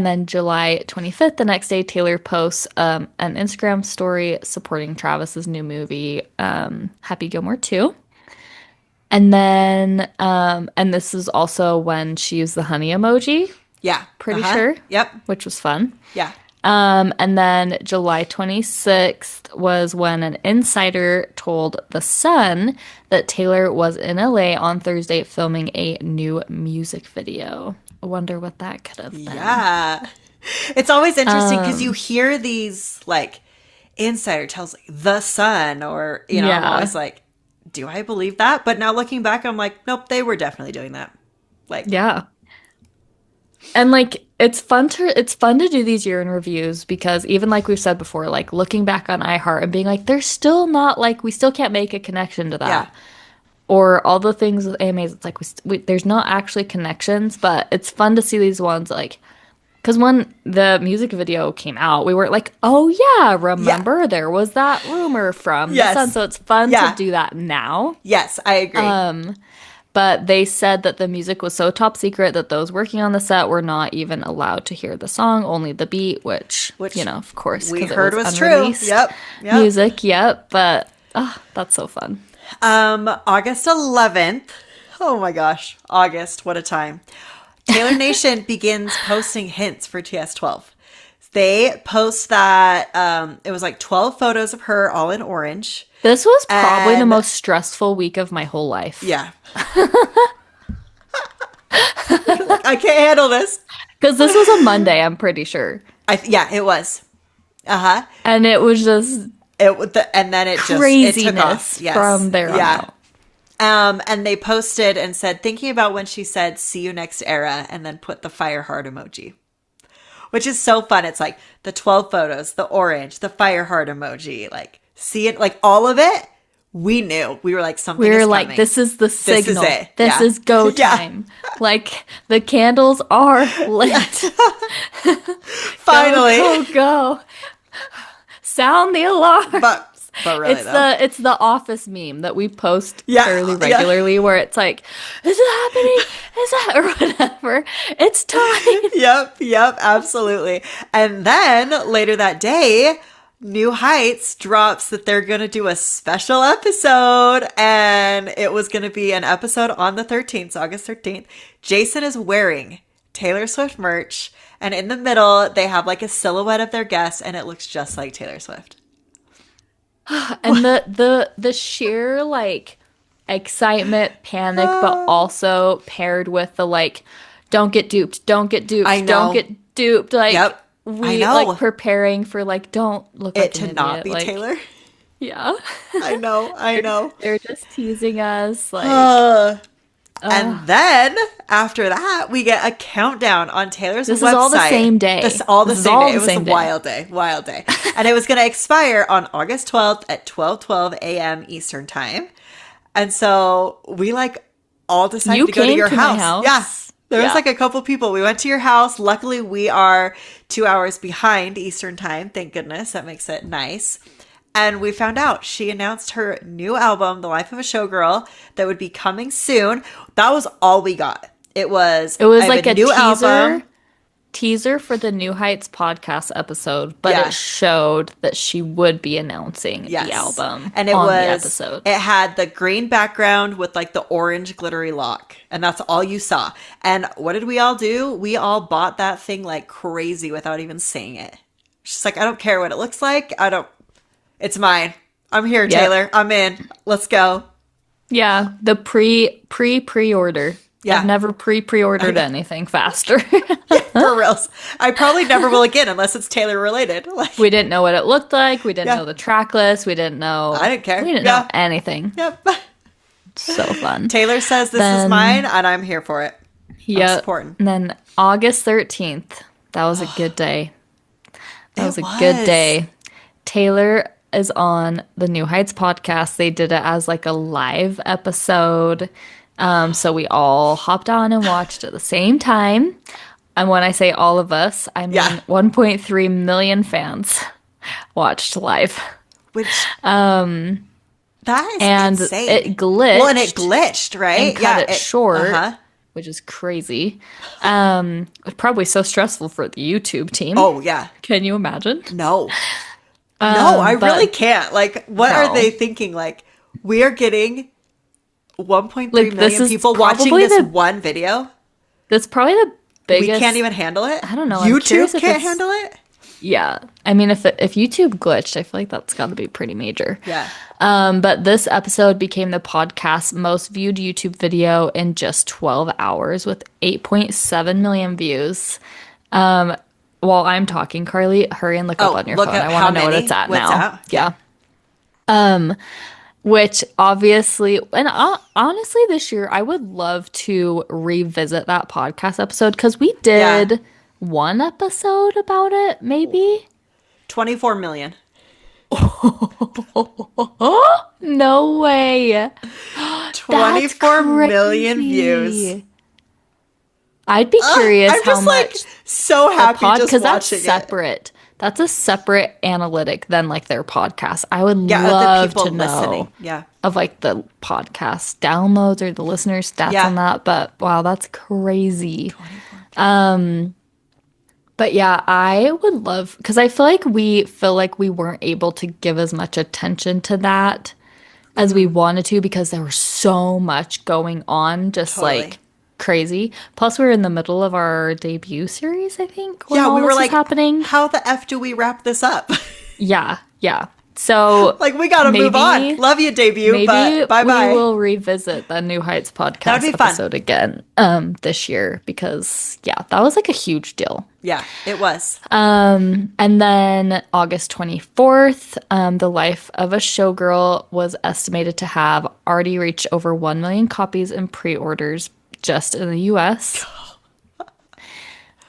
then July 25th, the next day, Taylor posts an Instagram story supporting Travis's new movie, Happy Gilmore 2. And then, and this is also when she used the honey emoji. Yeah. Pretty sure. Yep. Which was fun. Yeah. And then July 26th was when an insider told The Sun that Taylor was in LA on Thursday filming a new music video. I wonder what that could have been. Yeah. It's always interesting because you hear these like insider tells like The Sun or, I'm always like, do I believe that? But now looking back, I'm like, nope, they were definitely doing that. Like, yeah. And like it's fun to do these year in reviews because even like we've said before, like looking back on iHeart and being like, there's still not like we still can't make a connection to that. Yeah. Or all the things with AMAs, it's like there's not actually connections, but it's fun to see these ones like Because when the music video came out, we were like, oh yeah, remember there was that rumor from the Sun. So it's fun to do that now. Yes, I agree. But they said that the music was so top secret that those working on the set were not even allowed to hear the song, only the beat, which you know, of course, we heard was true. Yep. Music, yep. But that's so fun. August 11th. Oh my gosh, August! What a time. Taylor Nation begins posting hints for TS12. They post that it was like 12 photos of her all in orange. This was probably the most stressful week of my whole life. Yeah. I can't handle this. Because this was a Monday, I'm pretty sure. Yeah, it was. Uh-huh. And it was just and then it took off. Yes. From there on out. And they posted and said, thinking about when she said, see you next era, and then put the fire heart emoji. Which is so fun. It's like the 12 photos, the orange, the fire heart emoji, like see it, like all of it. We knew. We were like, something is coming. This is the signal. This is it. This is go time. Like the candles are lit. Finally. Go. Sound the alarm. But really, it's the Office meme that we post fairly regularly, where it's like, is it happening? Is that or whatever? It's time. Yep, absolutely. And then later that day, New Heights drops that they're going to do a special episode, and it was going to be an episode on the 13th, so August 13th. Jason is wearing Taylor Swift merch, and in the middle, they have like a silhouette of their guest, and it looks just like Taylor Swift. And the sheer like excitement, panic, but also paired with the like, don't get duped, don't get duped, don't get duped. Like we like preparing for like, don't look like to not be like, Taylor. Yeah, I know. They're just teasing us, like. And then after that, we get a countdown on Taylor's website. This is all the same day. This is all the same day. It was a wild day. And it was going to expire on August 12th at 12:12 a.m. Eastern time. And so we like all decided to go to your house. Yeah. There was like a couple people. We went to your house. Luckily, we are 2 hours behind Eastern time. Thank goodness. That makes it nice. And we found out she announced her new album, The Life of a Showgirl, that would be coming soon. That was all we got. It was like a new teaser for the New Heights podcast episode, but it showed that she would be announcing the album and the episode. It had the green background with like the orange glittery lock, and that's all you saw. And what did we all do? We all bought that thing like crazy without even saying it. She's like, I don't care what it looks like. It's mine. I'm here, Taylor. I'm in. Let's go. Yeah, the pre-order. Yeah. I've never pre-ordered anything faster. For reals. I probably never will again unless it's Taylor related. Like, we didn't know what it looked like. We didn't know the track list. We didn't know. I didn't care. We didn't know anything. Yep. So fun. Taylor says this is mine, and I'm here for it. Yeah. I'm supporting. And then August 13th. That was a good day. That was a good day. Taylor is on the New Heights podcast. They did it as like a live episode. So we all hopped on and watched at the same time. And when I say all of us, I mean 1.3 million fans watched live. Which that is insane. It glitched. Well, and it glitched, right? And cut it short, which is crazy. Probably so stressful for the YouTube team. Oh, yeah. Can you imagine? No. No, I really can't. Like, what are they thinking? Like, we are getting 1.3 million people watching this one video? That's probably the biggest. We can't even handle it? I don't know. YouTube can't handle it? Yeah. I mean, if YouTube glitched, I feel like that's got to be pretty major. Yeah. But this episode became the podcast's most viewed YouTube video in just 12 hours with 8.7 million views. While I'm talking, Carly, hurry and look up on your phone. I want to know what it's at now. Yeah. Which obviously, and honestly, this year, I would love to revisit that podcast episode because we did one episode about it, maybe. 24 million. No way. 24 million views. I'd be curious I'm how just like much so happy just because that's watching it. separate. That's a separate analytic than like their podcast. I would Yeah, of the love people to know listening. Yeah. of like the podcast downloads or the listener stats Yeah. on that. But wow, that's crazy. 24. But yeah, I would love because I feel like we weren't able to give as much attention to that as we wanted to because there was so much going on, just Totally. like crazy. Plus, we were in the middle of our debut series, I think, when Yeah, all we this were was like, happening. how the F do we wrap this up? Yeah, yeah. So Like, we gotta move on. Love you, debut, maybe but we bye-bye. will revisit the New Heights That would podcast be fun. episode again this year because yeah, that was like a huge deal. Yeah, it was. And then August 24th, The Life of a Showgirl was estimated to have already reached over 1 million copies in pre-orders just in the US.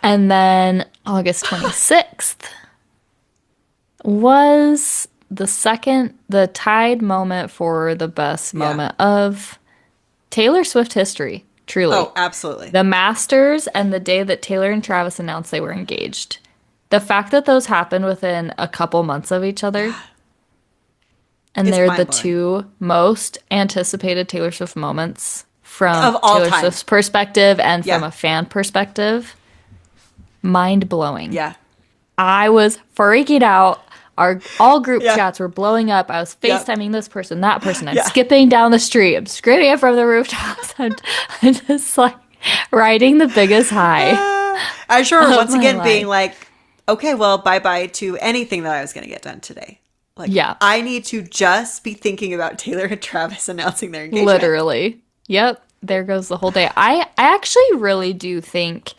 And then August 26th was the tied moment for the best moment of Taylor Swift history, truly. Oh, absolutely. The Masters and the day that Taylor and Travis announced they were engaged. The fact that those happened within a couple months of each other, and It's they're the mind-blowing. two most anticipated Taylor Swift moments from Of all Taylor time. Swift's perspective and from Yeah. a fan perspective. Mind-blowing. Yeah. I was freaking out. All group Yeah. chats were blowing up. I was Yep. FaceTiming this person, that person. I'm Yeah. skipping down the street. I'm screaming it from the rooftops. I'm just like riding the biggest high. I sure Of once my again life. being like, okay, well, bye-bye to anything that I was going to get done today. Like, Yeah. I need to just be thinking about Taylor and Travis announcing their engagement. Literally. Yep. There goes the whole day. I actually really do think,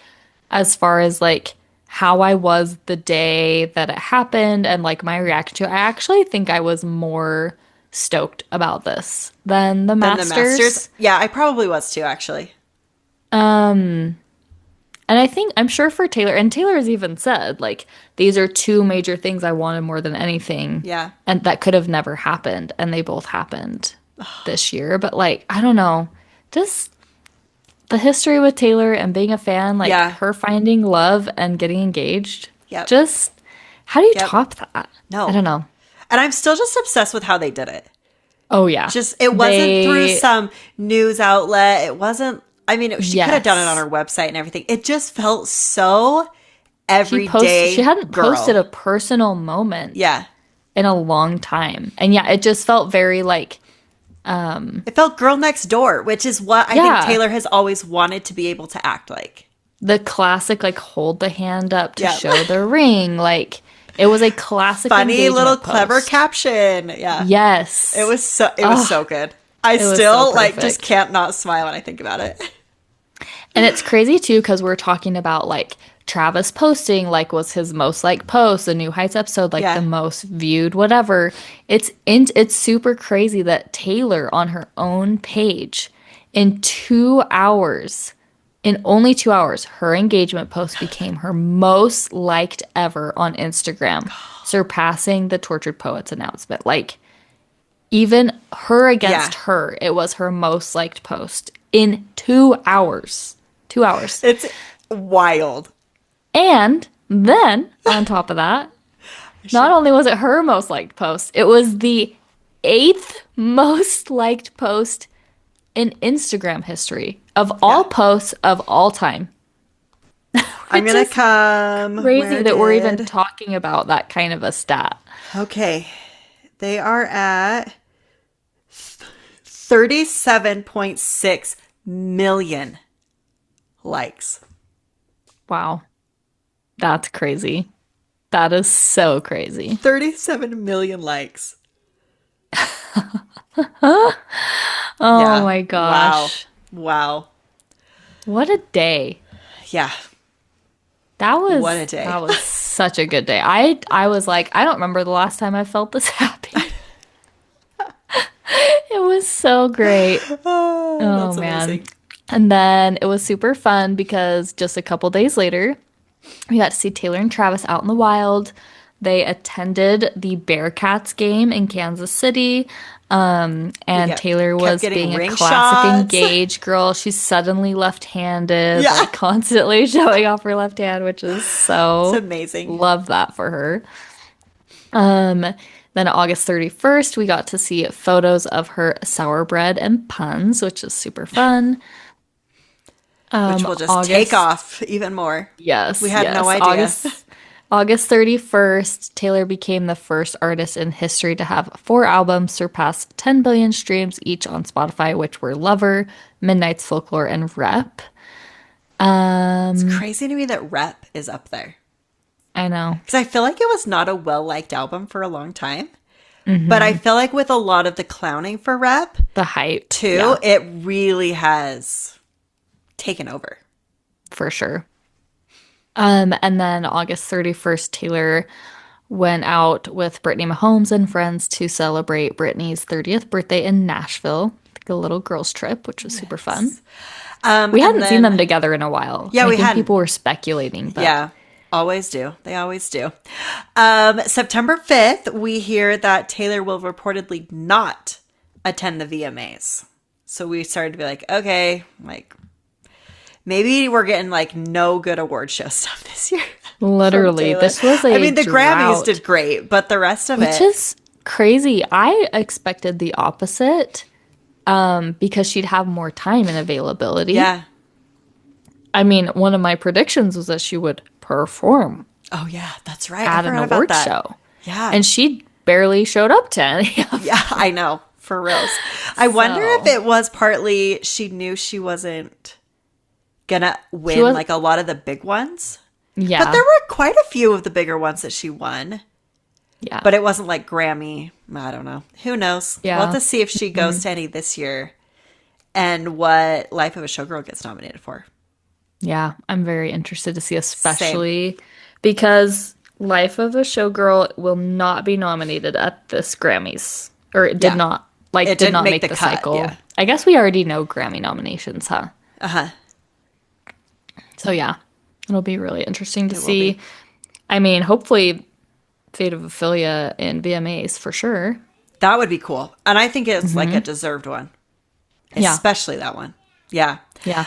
as far as like how I was the day that it happened and like my reaction to it, I actually think I was more stoked about this than the Then Masters. the Masters. Yeah, I probably was too, actually. And I'm sure for Taylor, and Taylor has even said, like, these are two major things I wanted more than anything. Yeah. And that could have never happened. And they both happened this year. But, like, I don't know. Just the history with Taylor and being a fan, like, Yeah. her finding love and getting engaged. Yep. Just, how do you Yep. top that? No. I don't know. And I'm still just obsessed with how they did it. Oh, yeah. Just, it wasn't through some news outlet. It wasn't, I mean, she could have done it on her website and everything. It just felt so everyday. She hadn't girl. posted a personal moment Yeah. in a long time. And yeah, it just felt very like, It felt girl next door, which is what I Yeah. think Taylor has always wanted to be able to act like. the classic, like, hold the hand up to Yeah. show the ring. Like, it was a classic Funny engagement little clever post. caption. Yeah. Yes. It was so good. I was still so like perfect. just can't not smile when I think about it. And it's crazy, too, because we're talking about, like, Travis posting, like, was his most liked post, the New Heights episode, like, Yeah. the most viewed, whatever. It's super crazy that Taylor, on her own page, in only 2 hours, her engagement post became her most liked ever on Instagram, surpassing the Tortured Poets announcement. Like, even her against Yeah. her, it was her most liked post in 2 hours. 2 hours. It's wild. And then, on top of that, not only was it her most liked post, it was the 8th most liked post in Instagram history of all posts of all time. I'm Which gonna is come. Crazy where that we're even did- talking about that kind of a stat. Okay. They are at 37.6 million likes. Wow. That's crazy. That is so crazy. 37 million likes. Oh my gosh. Wow. What a day. Yeah. What a day. That was such a good day. I was like, I don't remember the last time I felt this happy. It was so great. Oh, that's man. amazing. And then it was super fun because just a couple days later, we got to see Taylor and Travis out in the wild. They attended the Bearcats game in Kansas City. And Taylor kept was getting being a ring classic shots. engaged girl. She's suddenly left-handed, Yeah. like constantly showing off her left hand, which is It's so amazing. love that for her. Then August 31st, we got to see photos of her sour bread and puns, which is super fun. Which will just take August, off even more. We yes, had no yes. idea. August 31st, Taylor became the first artist in history to have 4 albums surpass 10 billion streams each on Spotify, which were Lover, Midnight's Folklore, and Rep. It's crazy to me that Rep is up there. I know. Because I feel like it was not a well-liked album for a long time. But I feel like with a lot of the clowning for Rep, The hype, too, yeah, it really has taken over. for sure. And then August 31st, Taylor went out with Brittany Mahomes and friends to celebrate Brittany's 30th birthday in Nashville, like a little girls' trip, which was super fun. We hadn't seen them together in a while. Yeah, I we think hadn't. people were speculating, but Yeah, always do. They always do. September 5th, we hear that Taylor will reportedly not attend the VMAs. So we started to be like, okay, like maybe we're getting like no good award show stuff this year. literally, this was a I mean, the Grammys drought, did great, but the rest of which it, is crazy. I expected the opposite, because she'd have more time and availability. yeah. I mean, one of my predictions was that she would perform Oh yeah, that's right. I at an forgot about award that. show. Yeah. And she barely showed up to any of Yeah, I know. For reals. I wonder So- if it was partly she knew she wasn't gonna win was- like a lot of the big ones. Yeah. But there were quite a few of the bigger ones that she won. Yeah. But it wasn't like Grammy. I don't know. Who knows? Yeah. We'll have to see if she goes to any this year and what Life of a Showgirl gets nominated for. Yeah, I'm very interested to see, especially because Life of a Showgirl will not be nominated at this Grammys. Or it did Yeah. not, like, It did didn't not make make the the cut, cycle. yeah. I guess we already know Grammy nominations, huh? Uh-huh. So yeah, it'll be really interesting to It will see. be. I mean, hopefully Fate of Ophelia and VMAs for sure. That would be cool. And I think it's like a deserved one. Yeah. Especially that one. Yeah. Yeah.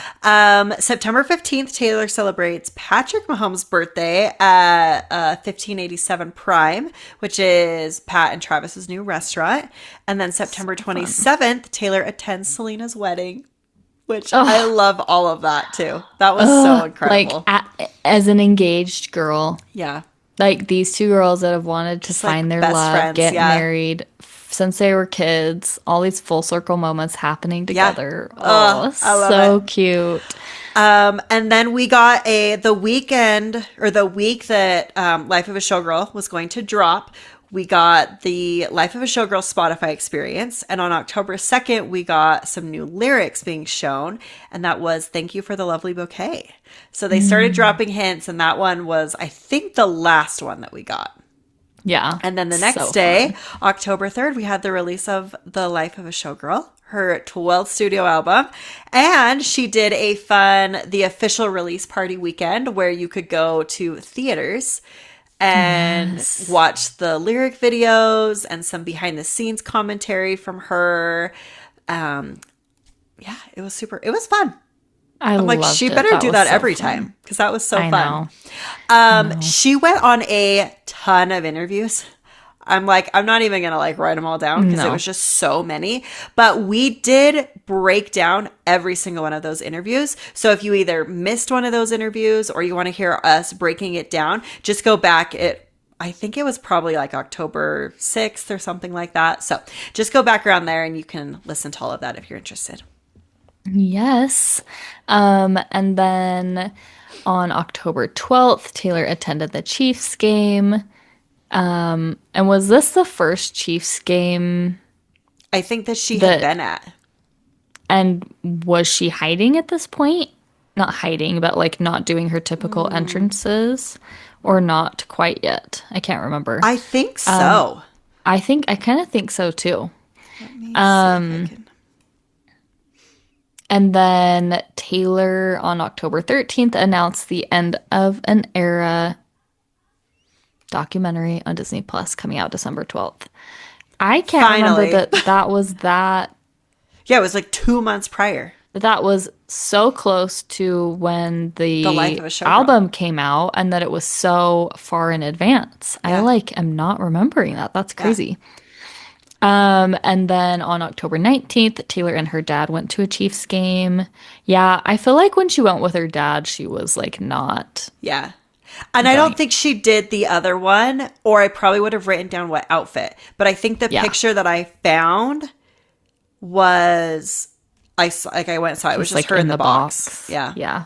September 15th, Taylor celebrates Patrick Mahomes' birthday at 1587 Prime, which is Pat and Travis's new restaurant. And then September 27th, Taylor attends Selena's wedding, which I love all of that too. That was so incredible. Like, as an engaged girl, yeah. like these two girls that have wanted to like, find their best love, friends, get yeah. married since they were kids, all these full circle moments happening together. Oh, I love so it. cute. And then we got the week that Life of a Showgirl was going to drop. We got the Life of a Showgirl Spotify experience. And on October 2nd, we got some new lyrics being shown. And that was Thank You for the Lovely Bouquet. So they started dropping hints. And that one was, I think, the last one that we got. Yeah. And then the next So day, fun. October 3rd, we had the release of The Life of a Showgirl, her 12th studio album. And she did the official release party weekend where you could go to theaters and watch the lyric videos and some behind the scenes commentary from her. Yeah, it was fun. I'm like, loved she it. better do was that so every fun. time because that was so I fun. know. She went on a ton of interviews. I'm like, I'm not even going to like write them all down because it No. was just so many. But we did break down every single one of those interviews. So if you either missed one of those interviews or you want to hear us breaking it down, just go back. I think it was probably like October 6th or something like that. So just go back around there and you can listen to all of that if you're interested. Yes. And then on October 12th, Taylor attended the Chiefs game. And was this the first Chiefs game? I think that she had been at. And was she hiding at this point? Not hiding, but like not doing her typical entrances, or not quite yet. I can't remember. I think so. I kind of think so too. Let me see if I can... And then Taylor on October 13th announced the end of an era documentary on Disney Plus coming out December 12th. I can't remember Finally. that was that. Yeah, it was like 2 months prior. That was so close to when The Life the of a Showgirl. album came out and that it was so far in advance. I Yeah. like am not remembering that. That's Yeah. crazy. And then on October 19th, Taylor and her dad went to a Chiefs game. Yeah, I feel like when she went with her dad, she was like not Yeah. And I don't going. think she did the other one, or I probably would have written down what outfit. But I think the Yeah, picture that I found was like I went and saw it. It was just just like her in in the the box. box. Yeah. Yeah.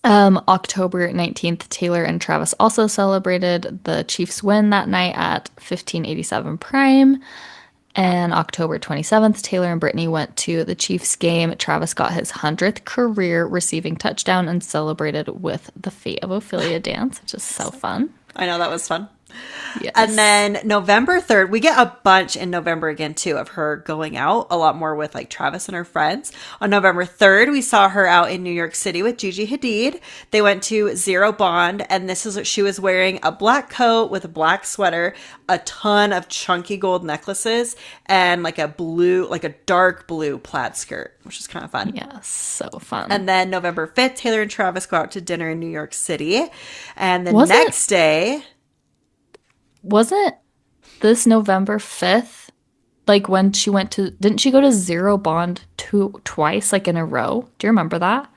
October 19th, Taylor and Travis also celebrated the Chiefs win that night at 1587 Prime. And October 27th, Taylor and Brittany went to the Chiefs game. Travis got his 100th career receiving touchdown and celebrated with the Fate of Ophelia dance, which is so fun. I know that was fun. And Yes. then November 3rd, we get a bunch in November again, too, of her going out a lot more with like Travis and her friends. On November 3rd, we saw her out in New York City with Gigi Hadid. They went to Zero Bond, and this is what she was wearing: a black coat with a black sweater, a ton of chunky gold necklaces, and like a dark blue plaid skirt, which is kind of fun. Yes, so fun. And then November 5th, Taylor and Travis go out to dinner in New York City. And the Wasn't next day, wasn't this November 5th like when she went to didn't she go to Zero Bond twice like in a row? Do you remember that?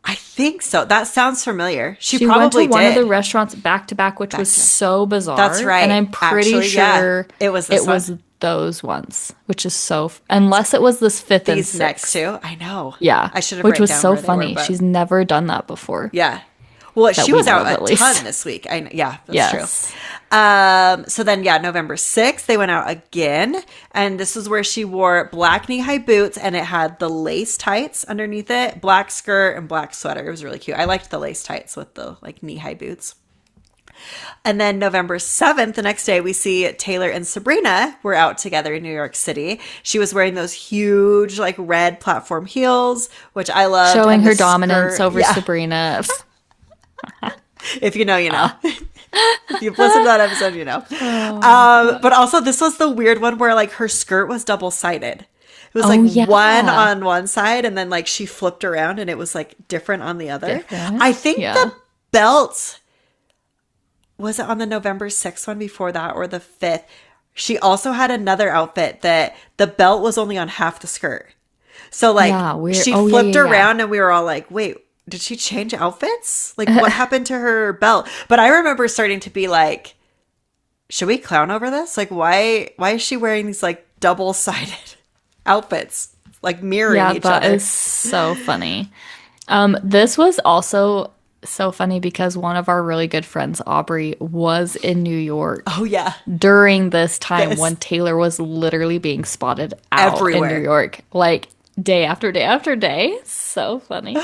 I think so. That sounds familiar. She She went to probably one of the did. restaurants back to back, which was to back. so bizarre. That's right. And I'm pretty Actually, yeah. sure It was this it was one. those ones, which is unless it was this fifth and These next sixth. two. I know. Yeah. I should have Which written was down so where they were, funny. but She's never done that before. yeah. Well, That she we was know out of, at a least. ton this week. Yeah, that's Yes. true. So then, yeah, November 6th, they went out again. And this is where she wore black knee-high boots, and it had the lace tights underneath it, black skirt and black sweater. It was really cute. I liked the lace tights with the like knee-high boots. And then November 7th, the next day, we see Taylor and Sabrina were out together in New York City. She was wearing those huge, like, red platform heels, which I loved. Showing and her the dominance skirt. over Yeah. Sabrina. If you know, you know. If you've listened to that episode, you know. Oh, But also, this was the weird one where, like, her skirt was double-sided. It was, Oh, like, yeah. one on one side, and then, like, she flipped around, and it was, like, different on the other. Different? I think Yeah. the belt... Was it on the November 6th one before that or the 5th? She also had another outfit that the belt was only on half the skirt. So like Yeah, weird. she Oh, yeah, flipped yeah, yeah. around and we were all like, wait, did she change outfits? Like what happened to her belt? But I remember starting to be like, should we clown over this? Like why is she wearing these like double-sided outfits? Like mirroring Yeah, each that other. is so funny. This was also so funny because one of our really good friends, Aubrey, was in New York Oh yeah. during this time Yes. when Taylor was literally being spotted out Everywhere. in New York, like day after day after day. So funny.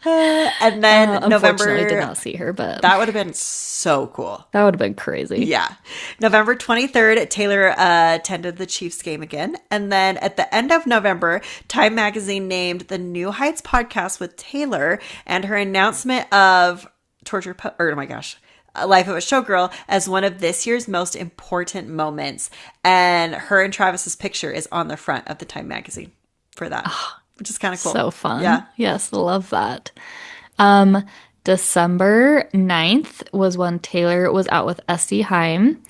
And then Unfortunately, did November not see her, but that would have been so cool. that would have been crazy. Yeah. November 23rd, Taylor attended the Chiefs game again. And then at the end of November, Time Magazine named the New Heights podcast with Taylor and her announcement of Life of a Showgirl as one of this year's most important moments. And her and Travis's picture is on the front of the Time Magazine for that, which is kind of cool. So fun. Yeah. Yes, love that. December 9th was when Taylor was out with Esty Haim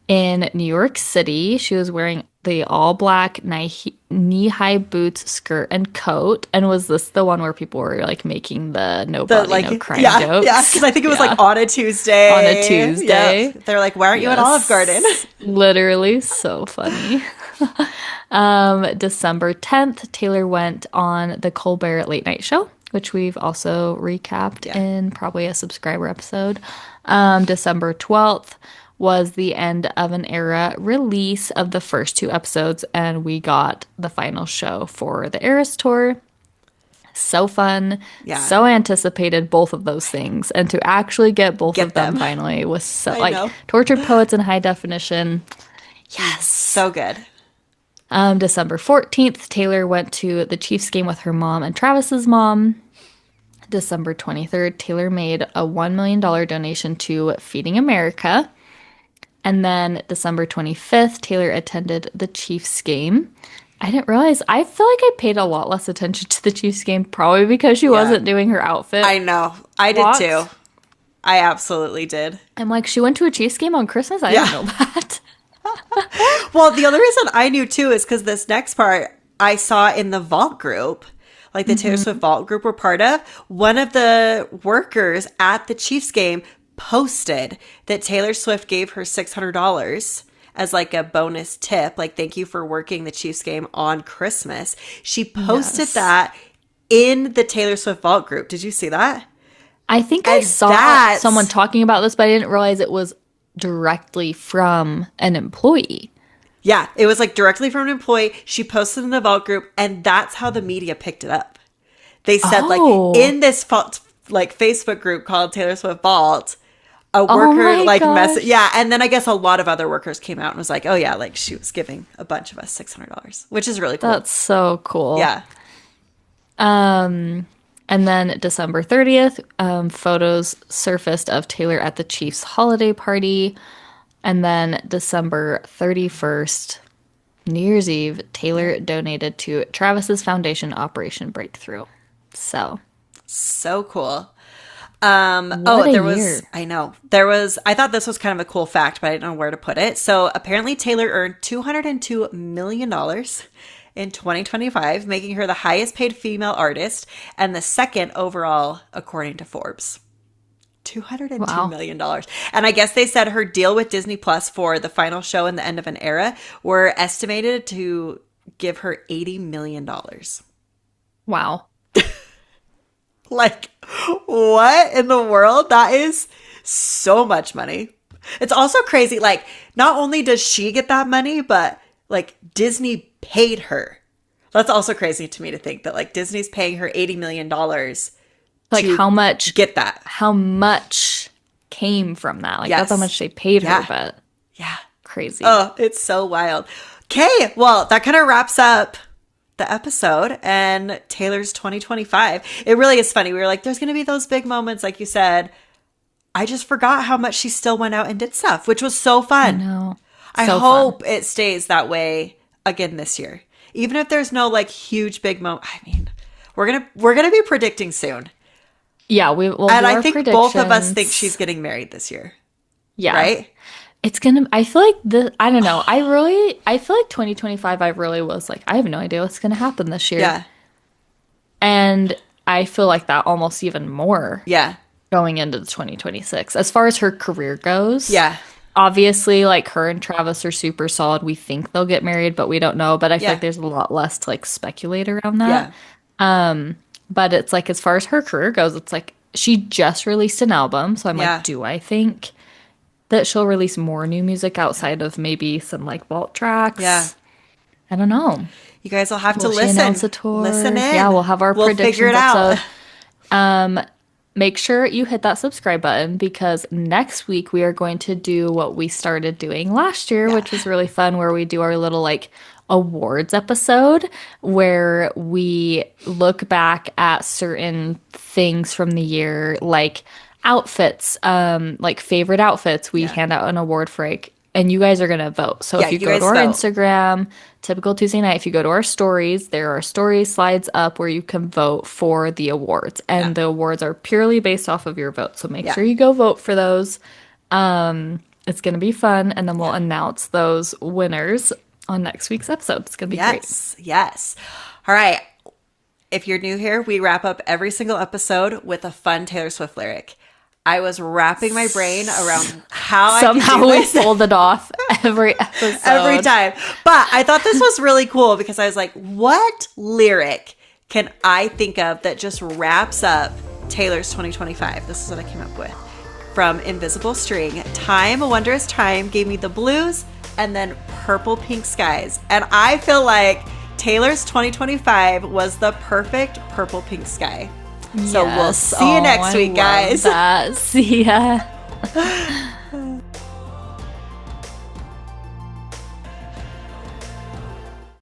in New York City. She was wearing the all black knee-high boots, skirt, and coat. And was this the one where people were like making the no body, no crime yeah, jokes? Yeah, because I think it was like on a Tuesday. On a Tuesday. Yep. They're like, why aren't you at Yes. Olive Garden? Literally so funny. December 10th, Taylor went on the Colbert Late Night Show, which we've also recapped in probably a subscriber episode. December 12th was the end of an era release of the first two episodes, and we got the final show for the Eras Tour. So fun. Yeah. So anticipated, both of those things. And to actually get both Get of them them. finally was so, I know. Tortured Poets in high definition. Yes. So good. December 14th, Taylor went to the Chiefs game with her mom and Travis's mom. December 23rd, Taylor made a $1 million donation to Feeding America. And then December 25th, Taylor attended the Chiefs game. I didn't realize, I feel like I paid a lot less attention to the Chiefs game, probably because she wasn't doing her outfit. I know. I did too. I absolutely did. I'm like, she went to a Chiefs game on Christmas? I didn't know that. Well, the other reason I knew too is because this next part I saw in the Vault group, like the Taylor Swift Vault group we're part of, one of the workers at the Chiefs game posted that Taylor Swift gave her $600 as like a bonus tip, like thank you for working the Chiefs game on Christmas. She posted that in the Taylor Swift Vault group. Did you see that? I think I saw someone talking about this, but I didn't realize it was directly from an employee. Yeah, it was like directly from an employee. She posted in the Vault group, and that's how the media picked it up. They said like in this like Facebook group called Taylor Swift Vault, a worker like message. Yeah, and then I guess a lot of other workers came out and was like, oh yeah, like she was giving a bunch of us $600, which is really cool. That's so cool. Yeah. And then December 30th, photos surfaced of Taylor at the Chiefs holiday party. And then December 31st, New Year's Eve, Taylor donated to Travis's foundation, Operation Breakthrough. So cool. Year. I thought this was kind of a cool fact, but I didn't know where to put it. So apparently Taylor earned $202 million in 2025, making her the highest paid female artist and the second overall, according to Forbes. $202 million. And I guess they said her deal with Disney Plus for the final show and the end of an era were estimated to give her $80 million. Wow. Like, what in the world? That is so much money. It's also crazy. Like, not only does she get that money, but like Disney paid her. That's also crazy to me to think that like Disney's paying her $80 million. Like how much get that? How much came from that? Like that's how much they paid her, but crazy. Oh, it's so wild. Okay, well, that kind of wraps up the episode and Taylor's 2025. It really is funny. We were like, there's going to be those big moments, like you said. I just forgot how much she still went out and did stuff, which was so fun. I know. I hope it stays that way again this year. Even if there's no like huge big moment. I mean, we're gonna be predicting soon. Yeah, we will. And I think both of us think she's getting married this year. Yeah. Right? It's gonna, I feel like I don't know. I feel like 2025, I really was like, I have no idea what's gonna happen this year. Yeah. And I feel like that almost even more. Yeah. Going into 2026. As far as her career goes. Yeah. Obviously, like her and Travis are super solid. We think they'll get married, but we don't know. But I feel like there's a lot less to like speculate around that. Yeah. But it's like, as far as her career goes, it's like she just released an album. So I'm like, do I think that she'll release more new music outside of maybe some like vault tracks? Yeah. I don't know. You guys will have to Will listen. She announce a tour? Listen in. Yeah, we'll have our predictions figure it out. episode. Make sure you hit that subscribe button because next week we are going to do what we started doing last year, which was really fun, where we do our little like awards episode where we look back at certain things from the year, like outfits, like favorite outfits. We hand out an award for like, and you guys are going to vote. So if you go to our Instagram, Typical Tuesday Night, if you go to our stories, there are story slides up where you can vote for the awards. And the awards are purely based off of your vote. So make sure you go vote for those. It's going to be fun. And then we'll announce those winners on next week's episode. It's going to be great. Yes. All right. If you're new here, we wrap up every single episode with a fun Taylor Swift lyric. I was wrapping my brain around how somehow we pulled it off every episode. Every time. But I thought this was really cool because I was like, what lyric can I think of that just wraps up Taylor's 2025? This is what I came up with. From Invisible String, Time, a Wondrous Time gave me the blues and then purple pink skies. And I feel like Taylor's 2025 was the perfect purple pink sky. So we'll see you next week, guys. See ya.